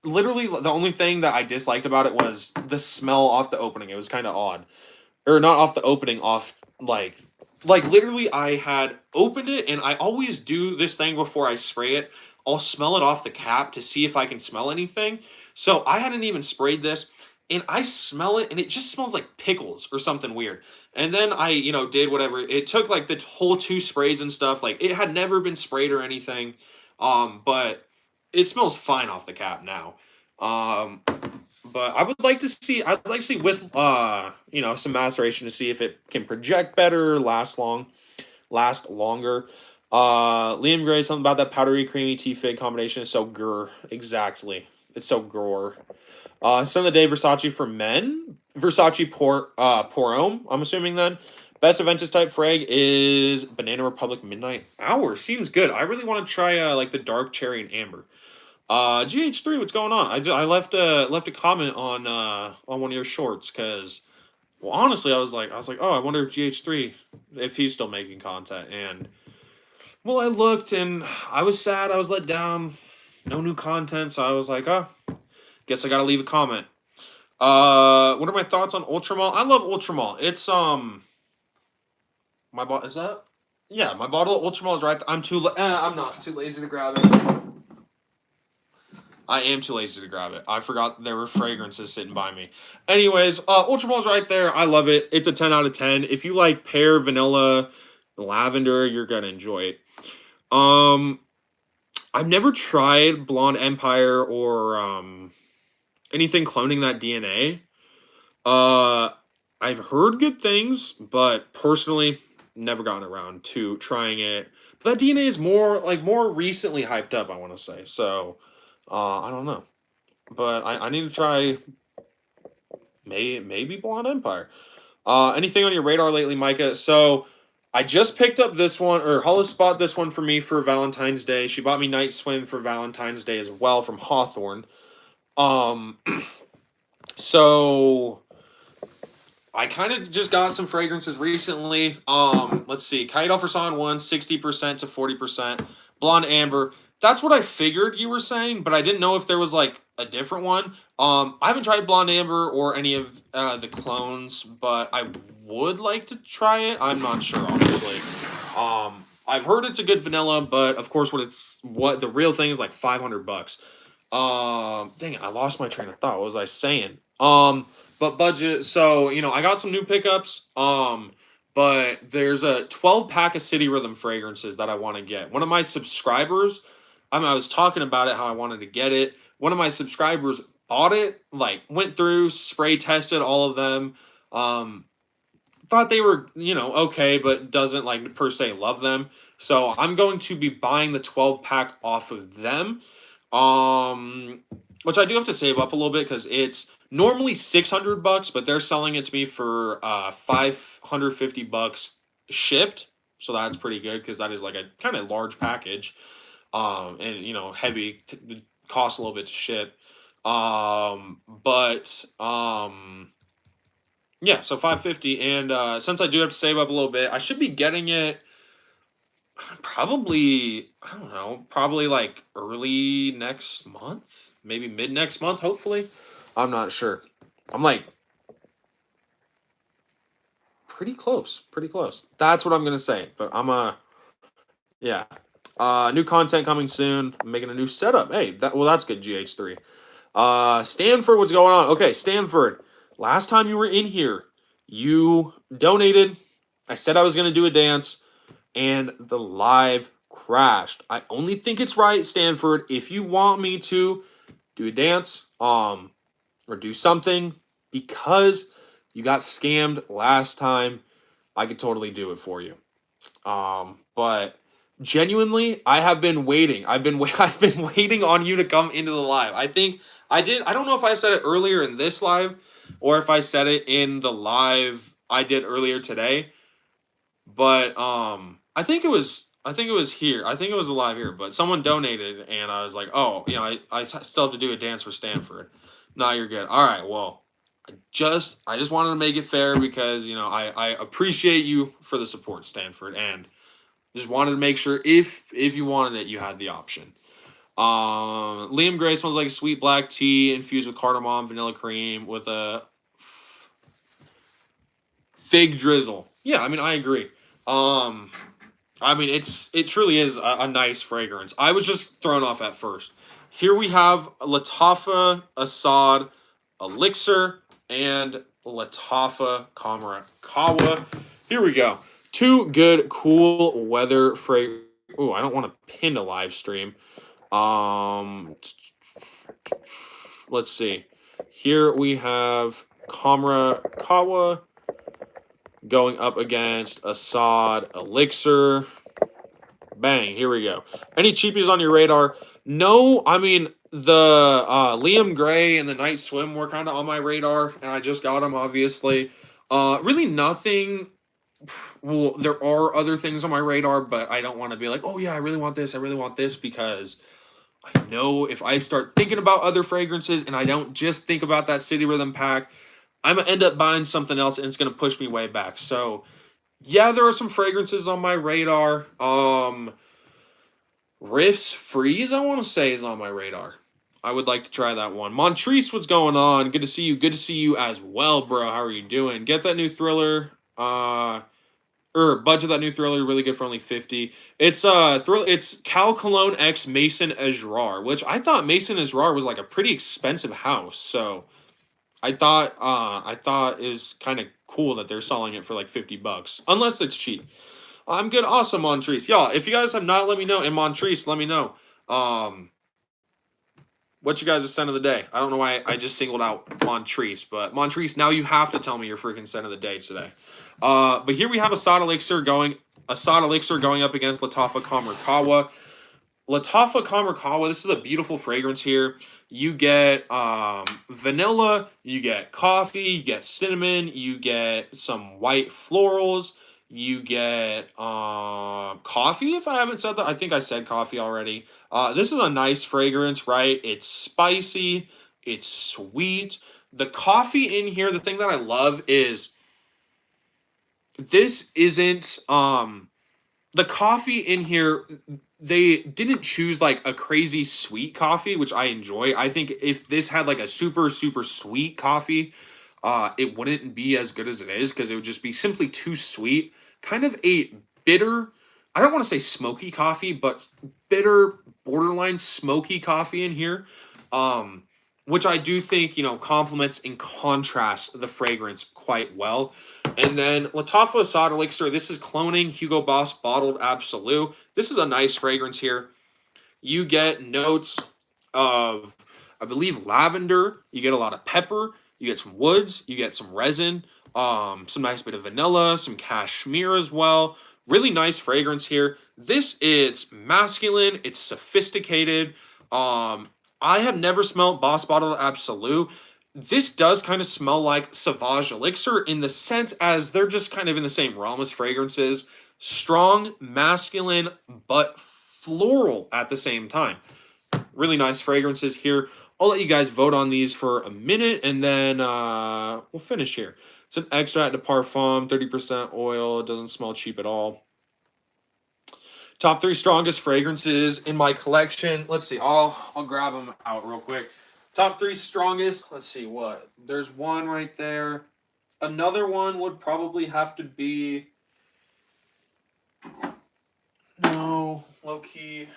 Literally the only thing that I disliked about it was the smell off the opening. It was kind of odd, or not off the opening, off like literally I had opened it, and I always do this thing before I spray it. I'll smell it off the cap to see if I can smell anything. So I hadn't even sprayed this, and I smell it, and it just smells like pickles or something weird. And then I, did whatever. It took like the whole two sprays and stuff. Like it had never been sprayed or anything. But it smells fine off the cap now. But I'd like to see with some maceration to see if it can project better, last longer. Liam Gray, something about that powdery creamy tea fig combination is so grr. Exactly. It's so gror. Son of the Day Versace for men. Versace Pour Homme, I'm assuming then. Best Aventus type frag is Banana Republic Midnight Hour. Seems good. I really want to try like the dark cherry and amber. GH3, what's going on? I left a comment on one of your shorts because, well, honestly, I was like, oh, I wonder if GH3, if he's still making content. And well, I looked and I was sad. I was let down. No new content, so I was like, oh, guess I gotta leave a comment. What are my thoughts on Ultramall? I love Ultramall. It's my bot is that? Yeah, my bottle of Ultramall is right. I'm not too lazy to grab it. I am too lazy to grab it. I forgot there were fragrances sitting by me. Anyways, Ultramall's right there. I love it. It's a 10 out of 10. If you like pear, vanilla, lavender, you're gonna enjoy it. Um, I've never tried Blonde Empire or anything cloning that DNA. Uh, I've heard good things, but personally, never gotten around to trying it. But that DNA is more recently hyped up, I want to say. So, I don't know. But I need to try maybe Blonde Empire. Anything on your radar lately, Micah? So I just picked up this one, or Hollis bought this one for me for Valentine's Day. She bought me Night Swim for Valentine's Day as well from Hawthorne. Um, so I kind of just got some fragrances recently. Let's see. Kite Alpharson 1, 60% to 40%. Blonde Amber. That's what I figured you were saying, but I didn't know if there was like a different one. I haven't tried Blonde Amber or any of the clones, but I would like to try it. I'm not sure, honestly. I've heard it's a good vanilla, but of course, what the real thing is like $500. Dang it, I lost my train of thought. What was I saying? But budget. So I got some new pickups. But there's a 12 pack of City Rhythm fragrances that I want to get. One of my subscribers, I was talking about it how I wanted to get it. One of my subscribers bought it, like went through, spray tested all of them. Thought they were okay, but doesn't like per se love them. So I'm going to be buying the 12 pack off of them. Which I do have to save up a little bit because it's normally $600, but they're selling it to me for $550 shipped. So that's pretty good because that is like a kind of large package. And heavy costs a little bit to ship. But yeah, so 550, and since I do have to save up a little bit, I should be getting it probably, I don't know, probably like early next month, maybe mid next month, hopefully. I'm not sure. I'm like pretty close, pretty close. That's what I'm gonna say. But yeah. New content coming soon. I'm making a new setup. Hey, that's good. GH3. Stanford, what's going on? Okay, Stanford. Last time you were in here, you donated. I said I was gonna do a dance, and the live crashed. I only think it's right, Stanford, if you want me to do a dance, or do something because you got scammed last time, I could totally do it for you. But genuinely, I have been waiting. I've been waiting on you to come into the live. I think I did. I don't know if I said it earlier in this live or if I said it in the live I did earlier today. But I think it was here. I think it was a live here. But someone donated, and I was like, oh, I still have to do a dance for Stanford. Nah, you're good. All right, well, I just wanted to make it fair because I appreciate you for the support, Stanford, and just wanted to make sure if you wanted it, you had the option. Liam Gray smells like a sweet black tea infused with cardamom, vanilla cream with a fig drizzle. Yeah, I mean I agree. I mean it truly is a nice fragrance. I was just thrown off at first. Here we have Lattafa, Assad, Elixir, and Lattafa Kawa. Here we go. Two good, cool weather fragrance. Ooh, I don't want to pin a live stream. Let's see. Here we have Kawa going up against Assad Elixir. Bang, here we go. Any cheapies on your radar? No, I mean, the Liam Gray and the Night Swim were kind of on my radar, and I just got them, obviously. Really nothing. Well, there are other things on my radar, but I don't want to be like, oh, yeah, I really want this, because I know if I start thinking about other fragrances and I don't just think about that City Rhythm pack, I'm gonna end up buying something else and it's gonna push me way back. So yeah, there are some fragrances on my radar. Riffs Freeze, I want to say, is on my radar. I would like to try that one. Montrese, what's going on? Good to see you. Good to see you as well, bro. How are you doing? Get that new thriller. Budget that new thriller, really good for only 50. It's it's Cal Cologne X Mason Esrar, which I thought Mason Esrar was like a pretty expensive house. So I thought it was kind of cool that they're selling it for like $50. Unless it's cheap. I'm good. Awesome, Montrese. Y'all, if you guys have not let me know, and Montrese, let me know. Um, what you guys' scent of the day? I don't know why I just singled out Montrese, but Montrese, now you have to tell me your freaking scent of the day today. But here we have Assad Elixir going up against Lattafa Kamerkawa. Lattafa Kamerkawa, this is a beautiful fragrance here. You get vanilla, you get coffee, you get cinnamon, you get some white florals, you get coffee, if I haven't said that. I think I said coffee already. This is a nice fragrance, right? It's spicy, it's sweet. The coffee in here, the thing that I love is this isn't the coffee in here, they didn't choose like a crazy sweet coffee, which I enjoy. I think if this had like a super super sweet coffee, it wouldn't be as good as it is because it would just be simply too sweet. Kind of a bitter, I don't want to say smoky coffee, but bitter, borderline smoky coffee in here. Um, which I do think, complements and contrasts the fragrance quite well. And then Lattafa Assad Elixir, this is cloning Hugo Boss Bottled Absolute. This is a nice fragrance here. You get notes of, I believe, lavender. You get a lot of pepper. You get some woods. You get some resin. Some nice bit of vanilla, some cashmere as well. Really nice fragrance here. This is masculine. It's sophisticated. I have never smelled Boss Bottled Absolute. This does kind of smell like Sauvage Elixir in the sense as they're just kind of in the same realm as fragrances. Strong, masculine, but floral at the same time. Really nice fragrances here. I'll let you guys vote on these for a minute and then we'll finish here. It's an extract de parfum, 30% oil. It doesn't smell cheap at all. Top 3 strongest fragrances in my collection. Let's see. I'll grab them out real quick. Top 3 strongest. Let's see what. There's one right there. Another one would probably have to be. No, low key.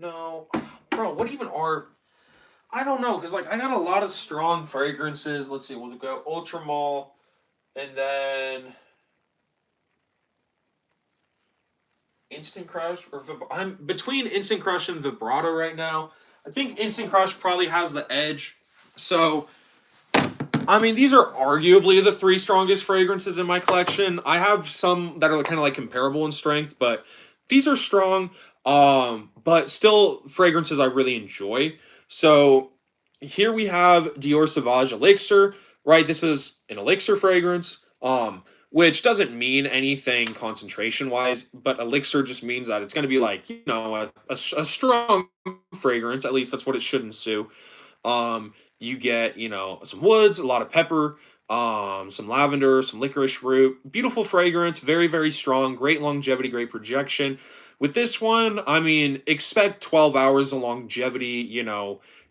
No, bro. What even are? I don't know, cause like I got a lot of strong fragrances. Let's see. We'll go Ultra Mall, and then Instant Crush or I'm between Instant Crush and Vibrato right now. I think Instant Crush probably has the edge. So, I mean, these are arguably the 3 strongest fragrances in my collection. I have some that are kind of like comparable in strength, but these are strong. But still fragrances I really enjoy. So, here we have Dior Sauvage Elixir, right? This is an elixir fragrance. Which doesn't mean anything concentration wise, but elixir just means that it's going to be like, a strong fragrance. At least that's what it should ensue. You get, some woods, a lot of pepper, some lavender, some licorice root. Beautiful fragrance, very, very strong, great longevity, great projection. With this one, I mean, expect 12 hours of longevity.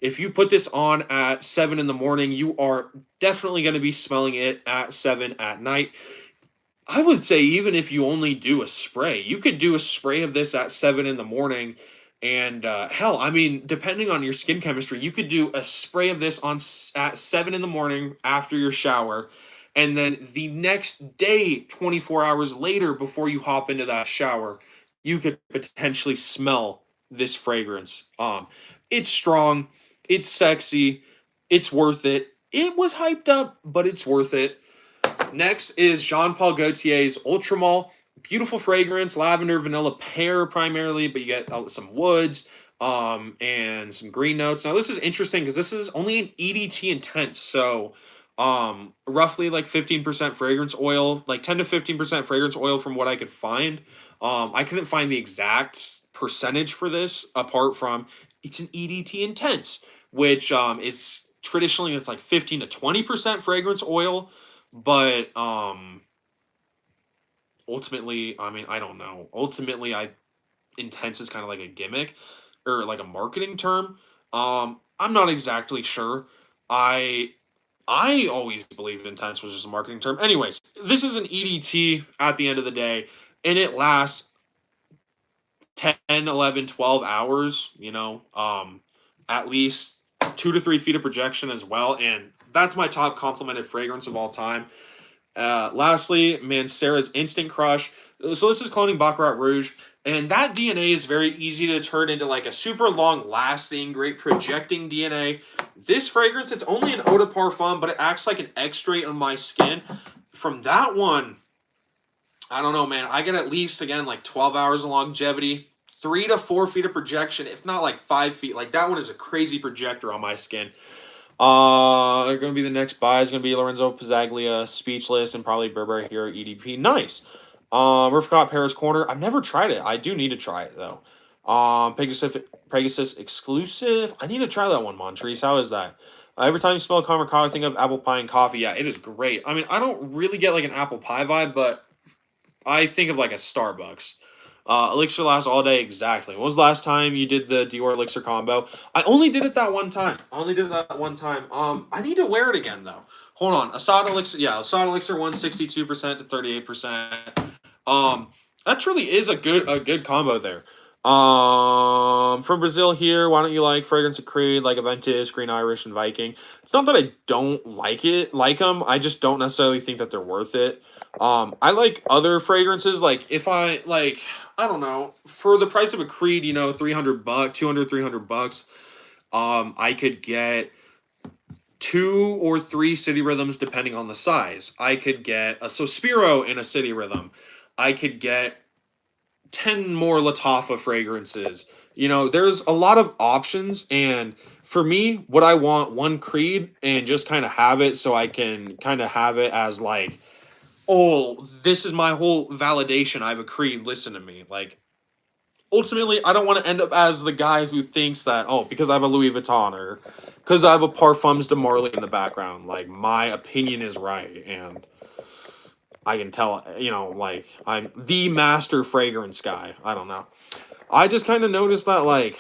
If you put this on at 7 in the morning, you are definitely going to be smelling it at 7 at night. I would say even if you only do a spray, you could do a spray of this at 7 in the morning. And hell, I mean, depending on your skin chemistry, you could do a spray of this at 7 in the morning after your shower. And then the next day, 24 hours later, before you hop into that shower, you could potentially smell this fragrance. It's strong, it's sexy, it's worth it. It was hyped up, but it's worth it. Next is Jean Paul Gaultier's Ultramall. Beautiful fragrance, lavender, vanilla, pear primarily, but you get some woods and some green notes. Now, this is interesting because this is only an EDT intense, so Roughly like 15% fragrance oil, like 10 to 15% fragrance oil from what I could find. I couldn't find the exact percentage for this apart from it's an EDT intense, which is traditionally it's like 15 to 20% fragrance oil, but ultimately, I mean, I don't know. Ultimately, I intense is kind of like a gimmick or like a marketing term. I'm not exactly sure. I I always believed intense was just a marketing term. Anyways, this is an EDT at the end of the day, and it lasts 10, 11, 12 hours, at least 2 to 3 feet of projection as well. And that's my top complimented fragrance of all time. Lastly, Mancera's Instant Crush. So this is cloning Baccarat Rouge, and that DNA is very easy to turn into like a super long lasting, great projecting DNA. This fragrance, it's only an eau de parfum, but it acts like an extrait on my skin. From that one, I don't know, man. I get at least again like 12 hours of longevity, 3 to 4 feet of projection, if not like 5 feet. Like that one is a crazy projector on my skin. They're going to be the next buy is going to be Lorenzo Pizzaglia, Speechless, and probably Burberry Hero EDP. Nice. Rooftop Paris Corner. I've never tried it. I do need to try it though. Pegasus exclusive. I need to try that one, Montrese. How is that? Every time you smell a Common Coffee, I think of apple pie and coffee. Yeah, it is great. I mean, I don't really get like an apple pie vibe, but I think of like a Starbucks. Elixir lasts all day. Exactly. When was the last time you did the Dior Elixir combo? I only did it that one time. I only did it that one time. I need to wear it again though. Hold on. Assad Elixir. Yeah, Assad Elixir 162% to 38%. That truly is a good combo there. From Brazil here, why don't you like Fragrance of Creed, like Aventus, Green Irish, and Viking? It's not that I don't like them. I just don't necessarily think that they're worth it. I like other fragrances. Like if I like, I don't know, for the price of a Creed, 300 bucks, 200, 300 bucks, I could get 2 or 3 city rhythms depending on the size. I could get a Sospiro in a city rhythm. I could get 10 more Lattafa fragrances. There's a lot of options. And for me, what I want, one Creed and just kind of have it so I can kind of have it as like, oh, this is my whole validation. I have a Creed. Listen to me. Like, ultimately, I don't want to end up as the guy who thinks that, oh, because I have a Louis Vuitton or because I have a Parfums de Marly in the background, like, my opinion is right. And I can tell, like, I'm the master fragrance guy. I don't know. I just kind of noticed that, like,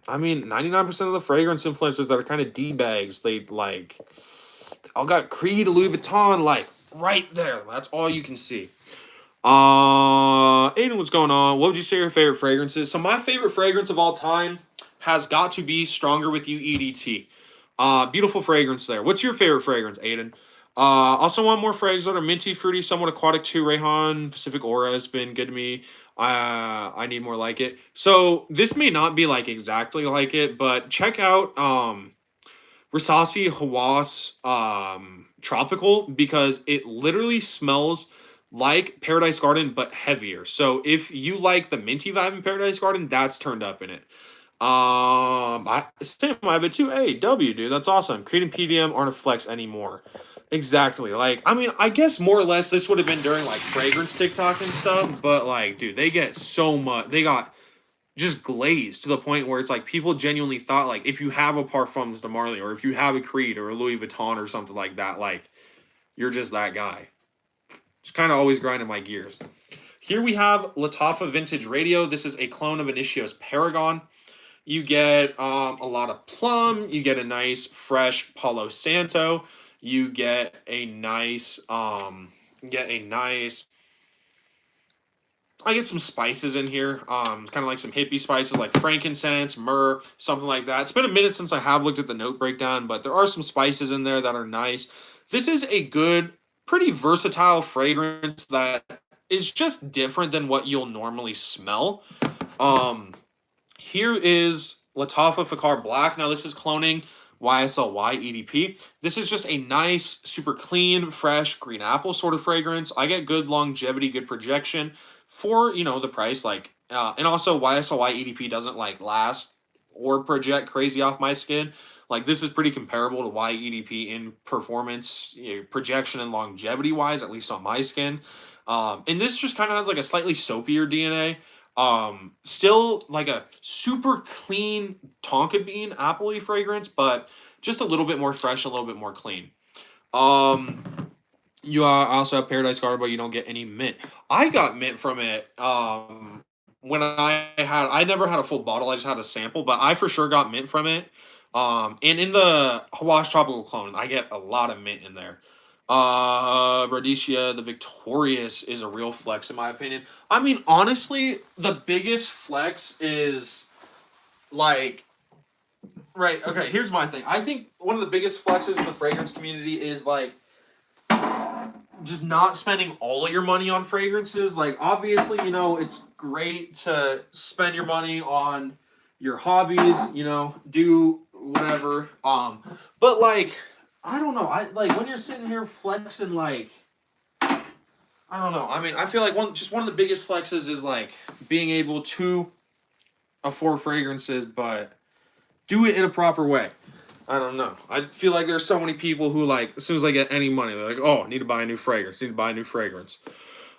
I mean, 99% of the fragrance influencers that are kind of D-bags, they, like, all got Creed, Louis Vuitton, like, right there. That's all you can see. Aiden, what's going on? What would you say your favorite fragrance is? So my favorite fragrance of all time has got to be Stronger With You EDT. Beautiful fragrance there. What's your favorite fragrance, Aiden? Also want more frags that are minty, fruity, somewhat aquatic too. Rayhan, Pacific Aura has been good to me. I need more like it. So this may not be like exactly like it, but check out Rasasi Hawass Tropical because it literally smells like Paradise Garden but heavier. So if you like the minty vibe in Paradise Garden, that's turned up in it. I have it too. Hey, W, dude, that's awesome. Creed and PDM aren't a flex anymore. Exactly. Like, I mean, I guess more or less this would have been during like fragrance TikTok and stuff, but like, dude, they get so much. They got just glazed to the point where it's like people genuinely thought like if you have a Parfums de Marly or if you have a Creed or a Louis Vuitton or something like that, like you're just that guy. It's kind of always grinding my gears. Here we have Lattafa Vintage Radio. This is a clone of Initio's Paragon. You get a lot of plum. You get a nice fresh Palo Santo. You get a nice I get some spices in here, kind of like some hippie spices like frankincense, myrrh, something like that. It's been a minute since I have looked at the note breakdown, but there are some spices in there that are nice. This is a good, pretty versatile fragrance that is just different than what you'll normally smell. Here is Lattafa Fakar Black. Now this is cloning YSLY EDP. This is just a nice, super clean, fresh green apple sort of fragrance. I get good longevity, good projection for, the price. Like, and also YSLY EDP doesn't like last or project crazy off my skin. Like this is pretty comparable to YEDP in performance, projection, and longevity wise, at least on my skin. And this just kind of has like a slightly soapier DNA. Still like a super clean tonka bean appley fragrance, but just a little bit more fresh, a little bit more clean. Um, you also have Paradise Garden, but you don't get any mint. I got mint from it. When I never had a full bottle. I just had a sample, but I for sure got mint from it. And in the Hawash Tropical Clone, I get a lot of mint in there. Rhodesia, the Victorious is a real flex in my opinion. I mean, honestly, the biggest flex is like right. Okay, here's my thing. I think one of the biggest flexes in the fragrance community is like just not spending all of your money on fragrances. Like obviously, it's great to spend your money on your hobbies, do whatever. But like I don't know. I like when you're sitting here flexing like I don't know. I mean, I feel like one of the biggest flexes is like being able to afford fragrances but do it in a proper way. I don't know. I feel like there's so many people who like as soon as they get any money, they're like, "Oh, I need to buy a new fragrance. Need to buy a new fragrance."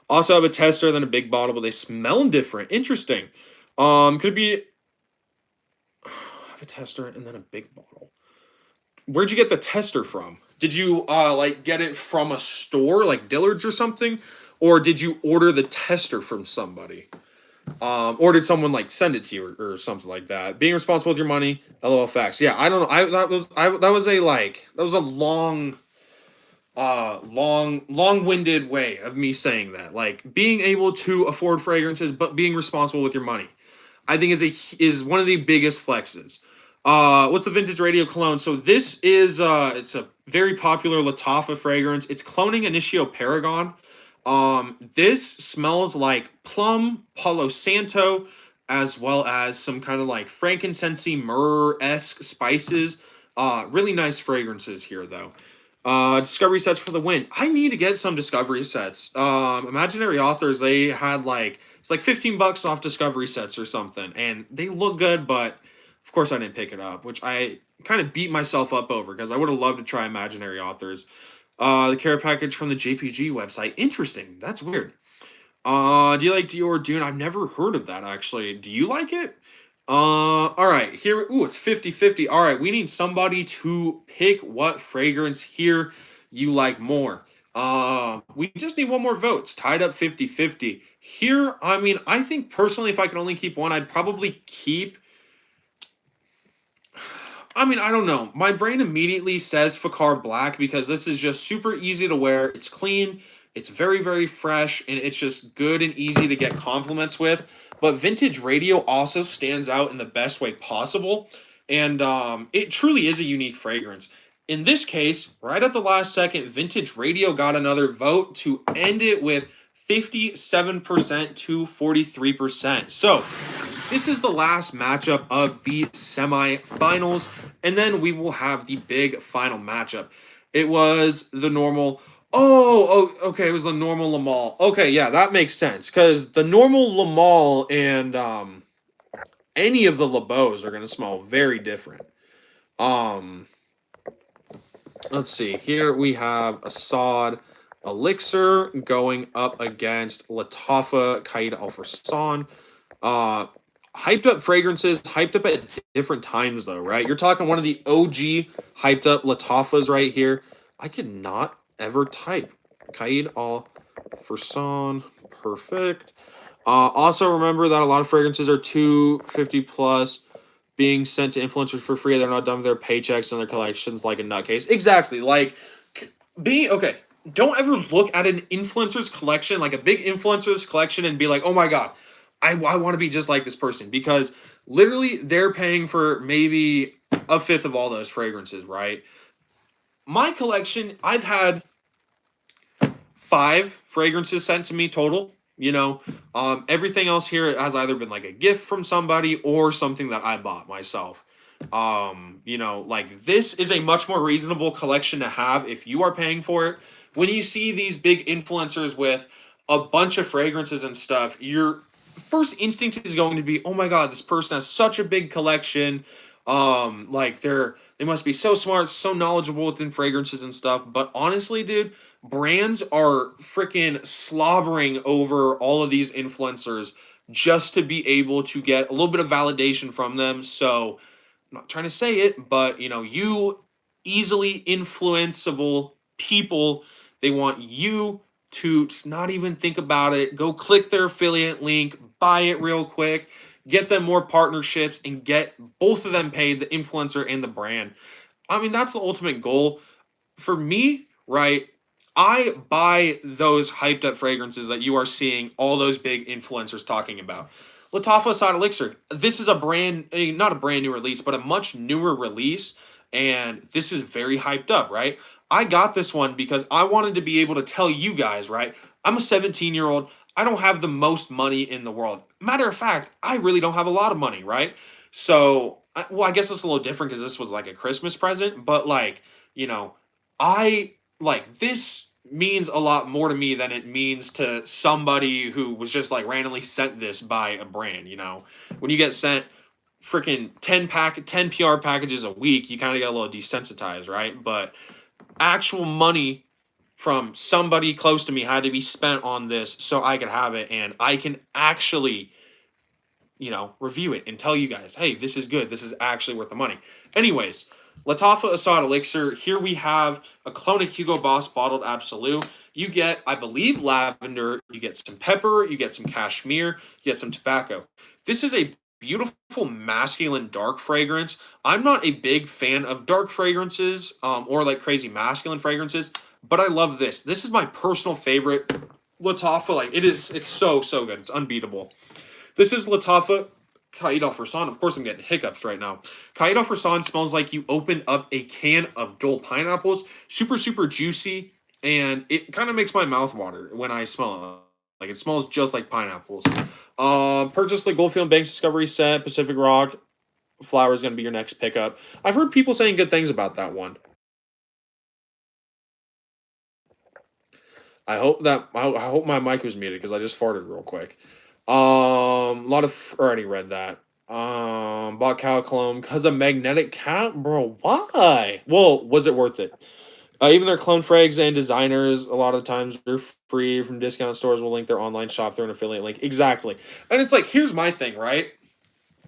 Also have a tester than a big bottle, but they smell different. Interesting. Could be have a tester and then a big bottle. Where'd you get the tester from? Did you like get it from a store like Dillard's or something, or did you order the tester from somebody? Or did someone like send it to you or something like that? Being responsible with your money, LOL facts. Yeah, I don't know. That was a long-winded way of me saying that. Like being able to afford fragrances, but being responsible with your money, I think is one of the biggest flexes. What's a vintage radio cologne? So this is it's a very popular Lattafa fragrance. It's cloning Initio Paragon. This smells like plum, Palo Santo, as well as some kind of like frankincense-y, myrrh-esque spices. Really nice fragrances here, though. Discovery sets for the win. I need to get some discovery sets. Imaginary Authors, they had it's like $15 off discovery sets or something, and they look good, but of course I didn't pick it up, which I kind of beat myself up over because I would have loved to try Imaginary Authors. The care package from the JPG website. Interesting. That's weird. Do you like Dior Dune? I've never heard of that, actually. Do you like it? All right. Here, ooh, it's 50-50. All right, we need somebody to pick what fragrance here you like more. We just need one more vote. It's tied up 50-50. Here, I mean, I think personally, if I could only keep one, I'd probably keep... I mean, I don't know. My brain immediately says Fakar Black because this is just super easy to wear. It's clean. It's very, very fresh. And it's just good and easy to get compliments with. But Vintage Radio also stands out in the best way possible. And it truly is a unique fragrance. In this case, right at the last second, Vintage Radio got another vote to end it with 57% to 43%. So this is the last matchup of the semifinals, and then we will have the big final matchup. It was the normal. Okay. It was the normal Lamal. Okay, yeah, that makes sense because the normal Lamal and any of the LeBeaus are going to smell very different. Let's see. Here we have Assad Elixir going up against Lattafa Qaid Al Farsan. Hyped up fragrances, hyped up at different times though, right? You're talking one of the OG hyped up Lattafas right here. I could not ever type. Qaid Al Farsan, perfect. Also remember that a lot of fragrances are $250 plus being sent to influencers for free. They're not done with their paychecks and their collections like a nutcase. Exactly. Like okay. Don't ever look at an influencer's collection, like a big influencer's collection, and be like, oh my God, I want to be just like this person. Because literally they're paying for maybe a fifth of all those fragrances, right? My collection, I've had 5 fragrances sent to me total. Everything else here has either been like a gift from somebody or something that I bought myself. Like this is a much more reasonable collection to have if you are paying for it. When you see these big influencers with a bunch of fragrances and stuff, your first instinct is going to be, oh my God, this person has such a big collection. Like they must be so smart, so knowledgeable within fragrances and stuff. But honestly, dude, brands are freaking slobbering over all of these influencers just to be able to get a little bit of validation from them. So I'm not trying to say it, but you easily influenceable people, they want you to just not even think about it. Go click their affiliate link, buy it real quick, get them more partnerships, and get both of them paid, the influencer and the brand. I mean, that's the ultimate goal for me, right? I buy those hyped up fragrances that you are seeing all those big influencers talking about. Lattafa Side Elixir. This is not a brand new release, but a much newer release, and this is very hyped up, right? I got this one because I wanted to be able to tell you guys, right? I'm a 17-year-old. I don't have the most money in the world. Matter of fact, I really don't have a lot of money, right? So, well, I guess it's a little different because this was like a Christmas present, but like, you know, I like this means a lot more to me than it means to somebody who was just like randomly sent this by a brand, When you get sent freaking 10 PR packages a week, you kind of get a little desensitized, right? But actual money from somebody close to me had to be spent on this so I could have it and I can actually review it and tell you guys, hey, this is good. This is actually worth the money. Anyways, Lattafa Assad Elixir. Here we have a clone of Hugo Boss bottled Absolute. You get, I believe, lavender. You get some pepper. You get some cashmere. You get some tobacco. This is a beautiful masculine dark fragrance. I'm not a big fan of dark fragrances or like crazy masculine fragrances, but I love this. This is my personal favorite Lattafa. Like it's so good. It's unbeatable. This is Lattafa Caid al Farsan. Of course, I'm getting hiccups right now. Caid al Farsan smells like you opened up a can of Dole pineapples. Super juicy, and it kind of makes my mouth water when I smell it. Like it smells just like pineapples. Purchase the Goldfield Banks Discovery Set. Pacific Rock Flower is going to be your next pickup. I've heard people saying good things about that one. I hope my mic was muted because I just farted real quick. A lot of already read that. Bought cow clone because of magnetic cat, bro. Why? Well, was it worth it? Even their clone frags and designers, a lot of the times they're free from discount stores. Will link their online shop through an affiliate link. Exactly, and it's like here's my thing, right?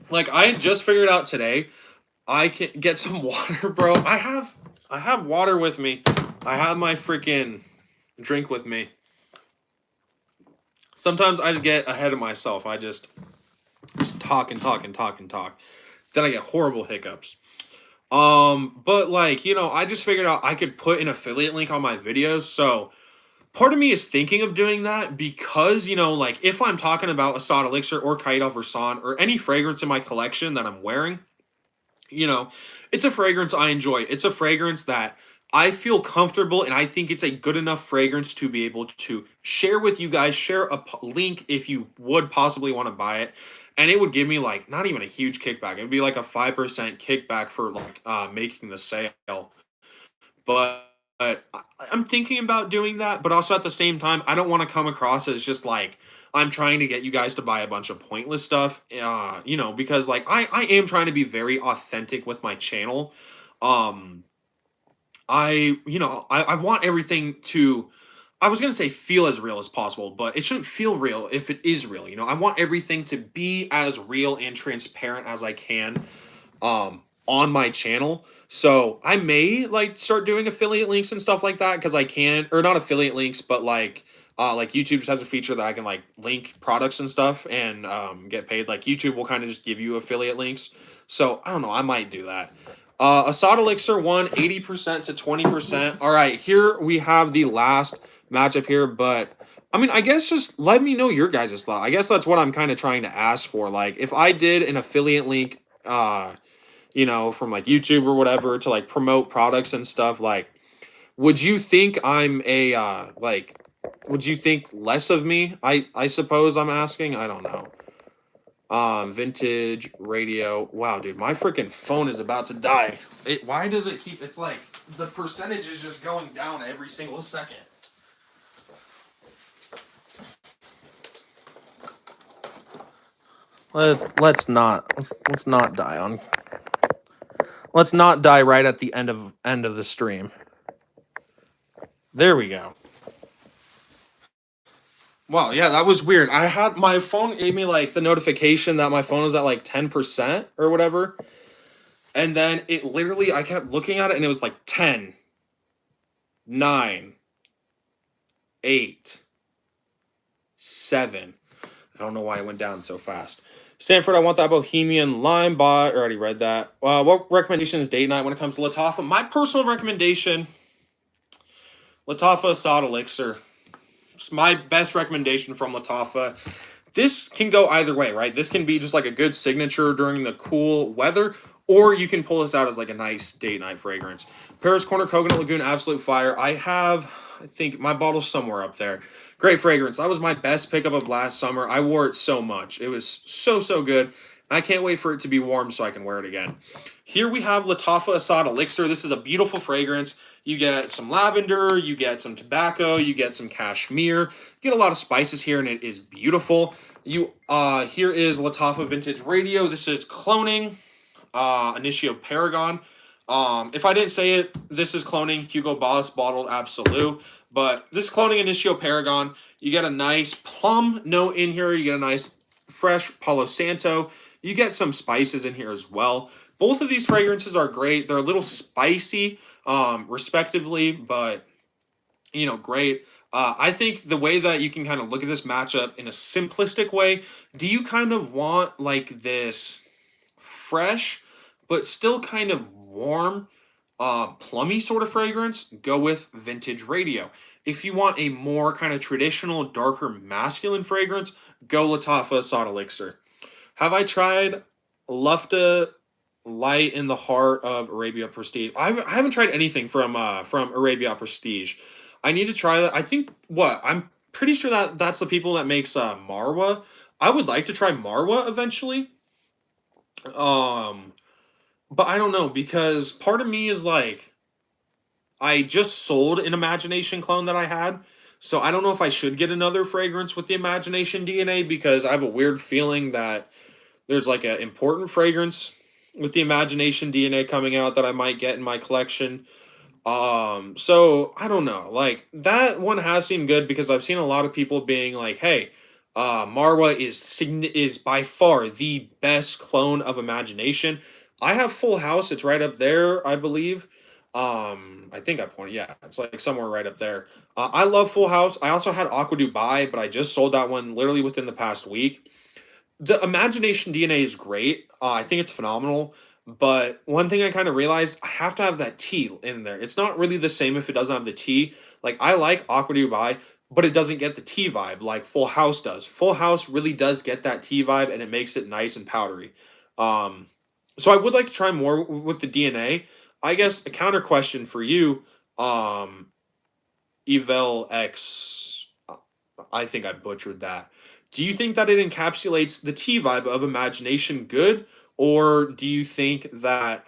Like I just figured out today, I can get some water, bro. I have water with me. I have my freaking drink with me. Sometimes I just get ahead of myself. I just talk and talk and talk and talk. Then I get horrible hiccups. But like, I just figured out I could put an affiliate link on my videos. So part of me is thinking of doing that because, like if I'm talking about Assad Elixir or Caid al Farsan or any fragrance in my collection that I'm wearing, it's a fragrance I enjoy. It's a fragrance that I feel comfortable and I think it's a good enough fragrance to be able to share with you guys, share a link if you would possibly want to buy it. And it would give me like not even a huge kickback. It would be like a 5% kickback for like making the sale. But I'm thinking about doing that, but also at the same time, I don't want to come across as just like I'm trying to get you guys to buy a bunch of pointless stuff. Because like I am trying to be very authentic with my channel. I want everything to, I was going to say feel as real as possible, but it shouldn't feel real if it is real. I want everything to be as real and transparent as I can on my channel. So I may like start doing affiliate links and stuff like that because I can, or not affiliate links, but like YouTube just has a feature that I can like link products and stuff and get paid. Like YouTube will kind of just give you affiliate links. So I don't know, I might do that. Assad Elixir won 80% to 20%. All right, here we have the last matchup here, but I mean, I guess just let me know your guys' thought. I guess that's what I'm kind of trying to ask for. Like, if I did an affiliate link, from like YouTube or whatever to like promote products and stuff, like, would you think I'm would you think less of me? I suppose I'm asking. I don't know. Vintage radio. Wow, dude, my freaking phone is about to die. Why does it keep? It's like the percentage is just going down every single second. Let's not die on. Let's not die right at the end of the stream. There we go. Wow, yeah, that was weird. I had my phone gave me like the notification that my phone was at like 10% or whatever. And then it literally I kept looking at it and it was like 10, 9, 8, 7. I don't know why it went down so fast. Stanford, I want that Bohemian Lime bot. Already read that. What recommendation is date night when it comes to Lattafa? My personal recommendation, Lattafa Sod Elixir. It's my best recommendation from Lattafa. This can go either way, right? This can be just like a good signature during the cool weather, or you can pull this out as like a nice date night fragrance. Paris Corner Coconut Lagoon, absolute fire. I think my bottle's somewhere up there. Great fragrance. That was my best pickup of last summer. I wore it so much. It was so good. And I can't wait for it to be warm so I can wear it again. Here we have Lattafa Assad Elixir. This is a beautiful fragrance. You get some lavender, you get some tobacco, you get some cashmere. You get a lot of spices here, and it is beautiful. Here is Lattafa Vintage Radio. This is cloning, Initio Paragon. If I didn't say it, this is cloning Hugo Boss bottled Absolute. But this cloning Initio Paragon, you get a nice plum note in here. You get a nice fresh Palo Santo. You get some spices in here as well. Both of these fragrances are great. They're a little spicy, respectively, but great. I think the way that you can kind of look at this matchup in a simplistic way, do you kind of want like this fresh, but still kind of warm, plummy sort of fragrance? Go with Vintage Radio. If you want a more kind of traditional, darker, masculine fragrance, go Lattafa Sod Elixir. Have I tried Lufta Light in the Heart of Arabia Prestige? I haven't tried anything from Arabia Prestige. I need to try that. I think I'm pretty sure that that's the people that makes Marwa. I would like to try Marwa eventually. But I don't know, because part of me is like, I just sold an Imagination clone that I had. So I don't know if I should get another fragrance with the Imagination DNA, because I have a weird feeling that there's like an important fragrance with the Imagination DNA coming out that I might get in my collection. So I don't know. Like, that one has seemed good because I've seen a lot of people being like, "Hey, Marwa is by far the best clone of Imagination." I have Full House. It's right up there, I believe. I think I pointed. Yeah, it's like somewhere right up there. I love Full House. I also had Aqua Dubai, but I just sold that one literally within the past week. The Imagination DNA is great. I think it's phenomenal. But one thing I kind of realized, I have to have that tea in there. It's not really the same if it doesn't have the tea. Like, I like Aqua Dubai, but it doesn't get the tea vibe like Full House does. Full House really does get that tea vibe, and it makes it nice and powdery. Um, so I would like to try more with the DNA. I guess a counter question for you, Evel X. I think I butchered that. Do you think that it encapsulates the T vibe of Imagination good, or do you think that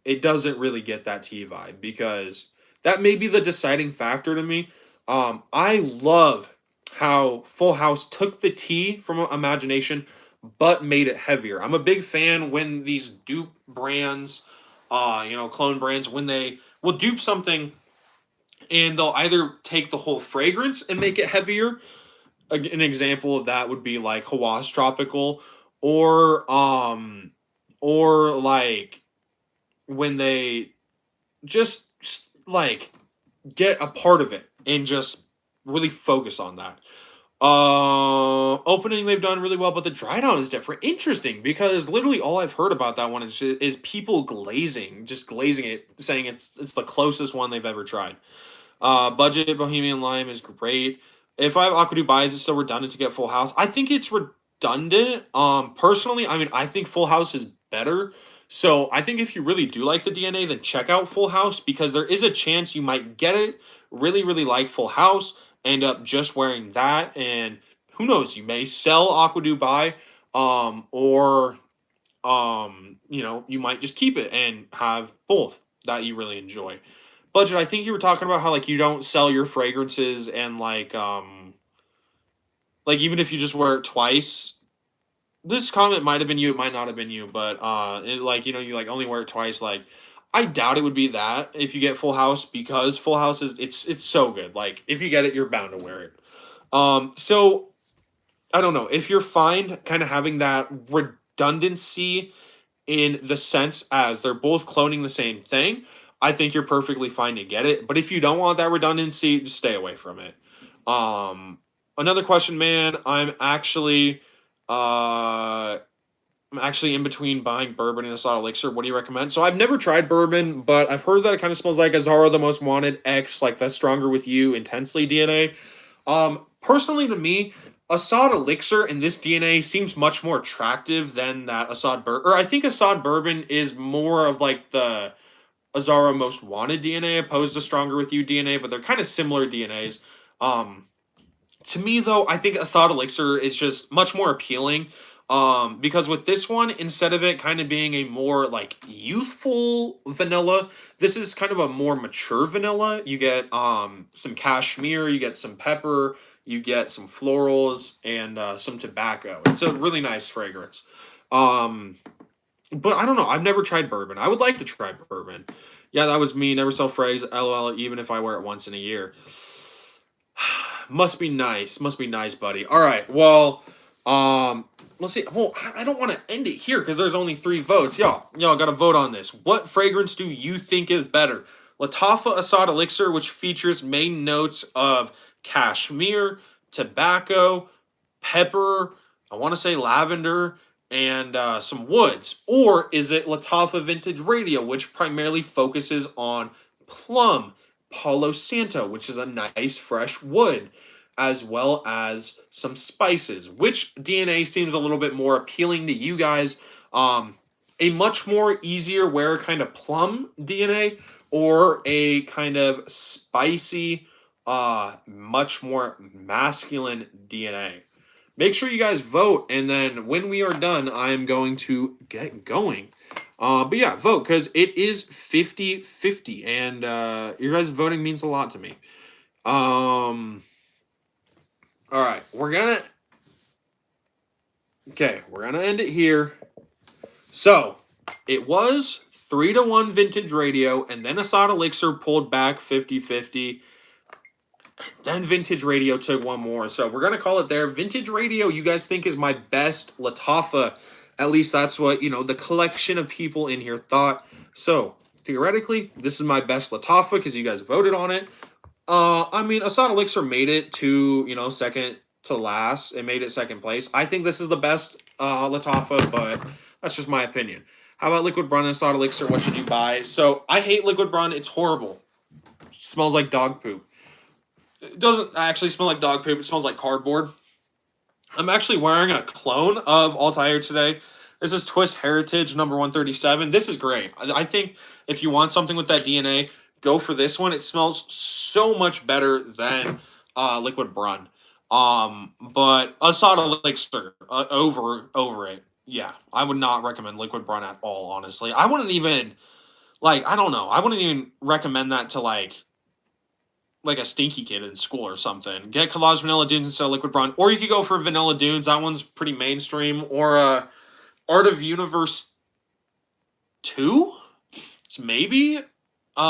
it doesn't really get that T vibe? Because that may be the deciding factor to me. I love how Full House took the T from Imagination but made it heavier. I'm a big fan when these dupe brands, clone brands, when they will dupe something and they'll either take the whole fragrance and make it heavier. An example of that would be like Hawass Tropical, or like when they just like get a part of it and just really focus on that. Opening they've done really well, but the dry down is different. Interesting, because literally all I've heard about that one is people just glazing it, saying it's the closest one they've ever tried. Budget Bohemian Lime is great. If I have Aqua Dubai, is it still redundant to get Full House? I think it's redundant. Personally, I mean, I think Full House is better. So I think if you really do like the DNA, then check out Full House, because there is a chance you might get it, really, really like Full House, end up just wearing that, and who knows, you may sell Aqua Dubai, or you might just keep it and have both that you really enjoy. Budget, I think you were talking about how like you don't sell your fragrances, and like even if you just wear it twice, this comment might have been you, it might not have been you, but like you like only wear it twice. Like, I doubt it would be that if you get Full House because Full House is it's so good. Like, if you get it, you're bound to wear it. So I don't know if you're fine, kind of having that redundancy in the sense as they're both cloning the same thing. I think you're perfectly fine to get it, but if you don't want that redundancy, just stay away from it. Um, Another question, man. Uh I'm actually in between buying bourbon and a solid elixir. What do you recommend? So I've never tried bourbon, but I've heard that it kind of smells like Azara the Most Wanted X, like the Stronger with You Intensely DNA. Personally, to me, Assad Elixir in this DNA seems much more attractive than that Assad Bourbon. Or I think Assad Bourbon is more of like the Azara Most Wanted DNA opposed to Stronger with You DNA, but they're kind of similar DNAs. Um, to me, though, I think Assad Elixir is just much more appealing. Because with this one, instead of it kind of being a more like youthful vanilla, this is kind of a more mature vanilla. You get some cashmere, you get some pepper, you get some florals, and some tobacco. It's a really nice fragrance. Um, but I don't know. I've never tried bourbon. I would like to try bourbon. Yeah, that was me. Never sell phrase. LOL. Even if I wear it once in a year. Must be nice. Must be nice, buddy. All right. Well, let's see. Well, I don't want to end it here because there's only 3 votes. Y'all got to vote on this. What fragrance do you think is better? Lattafa Assad Elixir, which features main notes of cashmere, tobacco, pepper, I want to say lavender, and some woods. Or is it Lattafa Vintage Radio, which primarily focuses on plum, Palo Santo, which is a nice fresh wood, as well as some spices. Which DNA seems a little bit more appealing to you guys? A much more easier wear kind of plum DNA or a kind of spicy, much more masculine DNA. Make sure you guys vote, and then when we are done, I'm going to get going. But yeah, vote because it is 50-50, and your guys voting means a lot to me. All right, we're gonna end it here. So it was 3-1 Vintage Radio, and then Assad Elixir pulled back 50-50. Then Vintage Radio took one more. So we're going to call it there. Vintage Radio, you guys think is my best Lattafa. At least that's what, the collection of people in here thought. So theoretically, this is my best Lattafa because you guys voted on it. Assad Elixir made it to, second to last. It made it second place. I think this is the best Lattafa, but that's just my opinion. How about Liquid Brun and Assad Elixir? What should you buy? So I hate Liquid Brun. It's horrible. It smells like dog poop. It doesn't actually smell like dog poop. It smells like cardboard. I'm actually wearing a clone of Altair today. This is Twist Heritage number 137. This is great. I think if you want something with that DNA, go for this one. It smells so much better than Liquid Brun. But Assad Elixir over it. Yeah, I would not recommend Liquid Brun at all, honestly. I wouldn't even, I don't know. I wouldn't even recommend that to, like a stinky kid in school or something. Get Collage Vanilla Dunes instead of Liquid Brun. Or you could go for Vanilla Dunes. That one's pretty mainstream. Or Art of Universe 2? It's maybe is it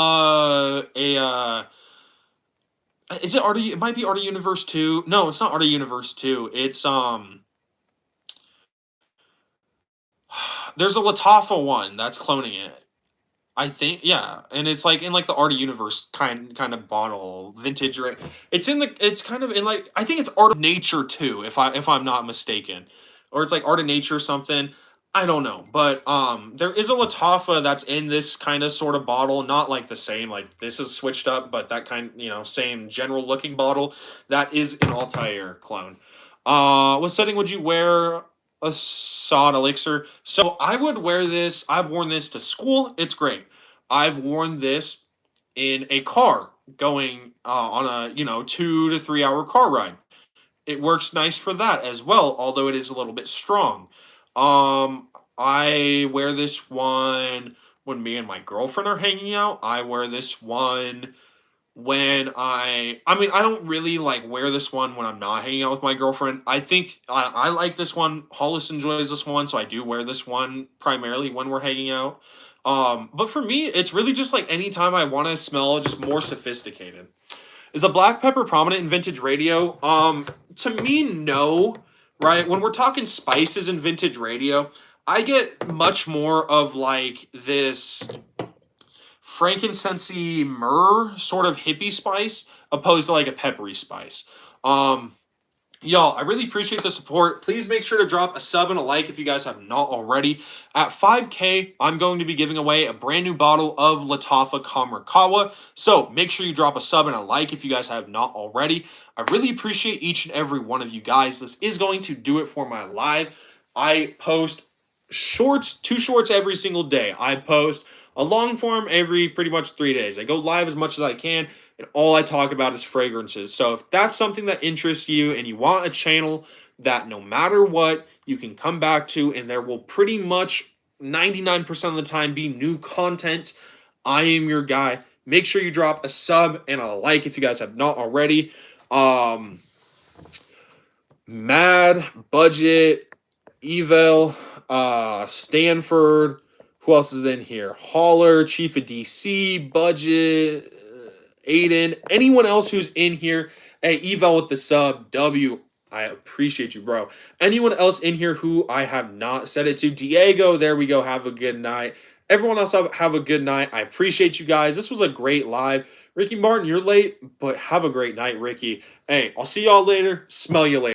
Art of, it might be Art of Universe 2. No, it's not Art of Universe 2. It's there's a Lattafa one that's cloning it. I think, yeah, and it's like in like the Art of Universe kind of bottle, vintage. Right? It's kind of in like I think it's Art of Nature too, if I'm not mistaken, or it's like Art of Nature something. I don't know, but there is a Lattafa that's in this kind of sort of bottle, not like the same, like this is switched up, but that kind, same general looking bottle that is an Altair clone. What setting would you wear a Sod Elixir? So I would wear this. I've worn this to school. It's great. I've worn this in a car going on a 2 to 3 hour car ride. It works nice for that as well, although it is a little bit strong. I wear this one when me and my girlfriend are hanging out. I wear this one when I mean, I don't really like wear this one when I'm not hanging out with my girlfriend. I think I like this one. Hollis enjoys this one, so I do wear this one primarily when we're hanging out. But for me, it's really just like anytime I want to smell just more sophisticated. Is the black pepper prominent in vintage radio? To me, no. Right? When we're talking spices in vintage radio, I get much more of like this frankincense myrrh sort of hippie spice opposed to like a peppery spice. Um, Y'all, I really appreciate the support. Please make sure to drop a sub and a like if you guys have not already. At 5K, I'm going to be giving away a brand new bottle of Lattafa Kamarikawa. So make sure you drop a sub and a like if you guys have not already. I really appreciate each and every one of you guys. This is going to do it for my live. I post shorts, 2 shorts every single day. I post a long form every pretty much 3 days. I go live as much as I can, and all I talk about is fragrances. So if that's something that interests you and you want a channel that no matter what you can come back to, and there will pretty much 99% of the time be new content, I am your guy. Make sure you drop a sub and a like if you guys have not already. Mad Budget, Evel, Stanford. Who else is in here? Holler, Chief of DC, Budget, Aiden, anyone else who's in here. Hey, Evel with the sub, W. I appreciate you, bro. Anyone else in here who I have not said it to? Diego, there we go. Have a good night. Everyone else, have a good night. I appreciate you guys. This was a great live. Ricky Martin, you're late, but have a great night, Ricky. Hey, I'll see y'all later. Smell you later.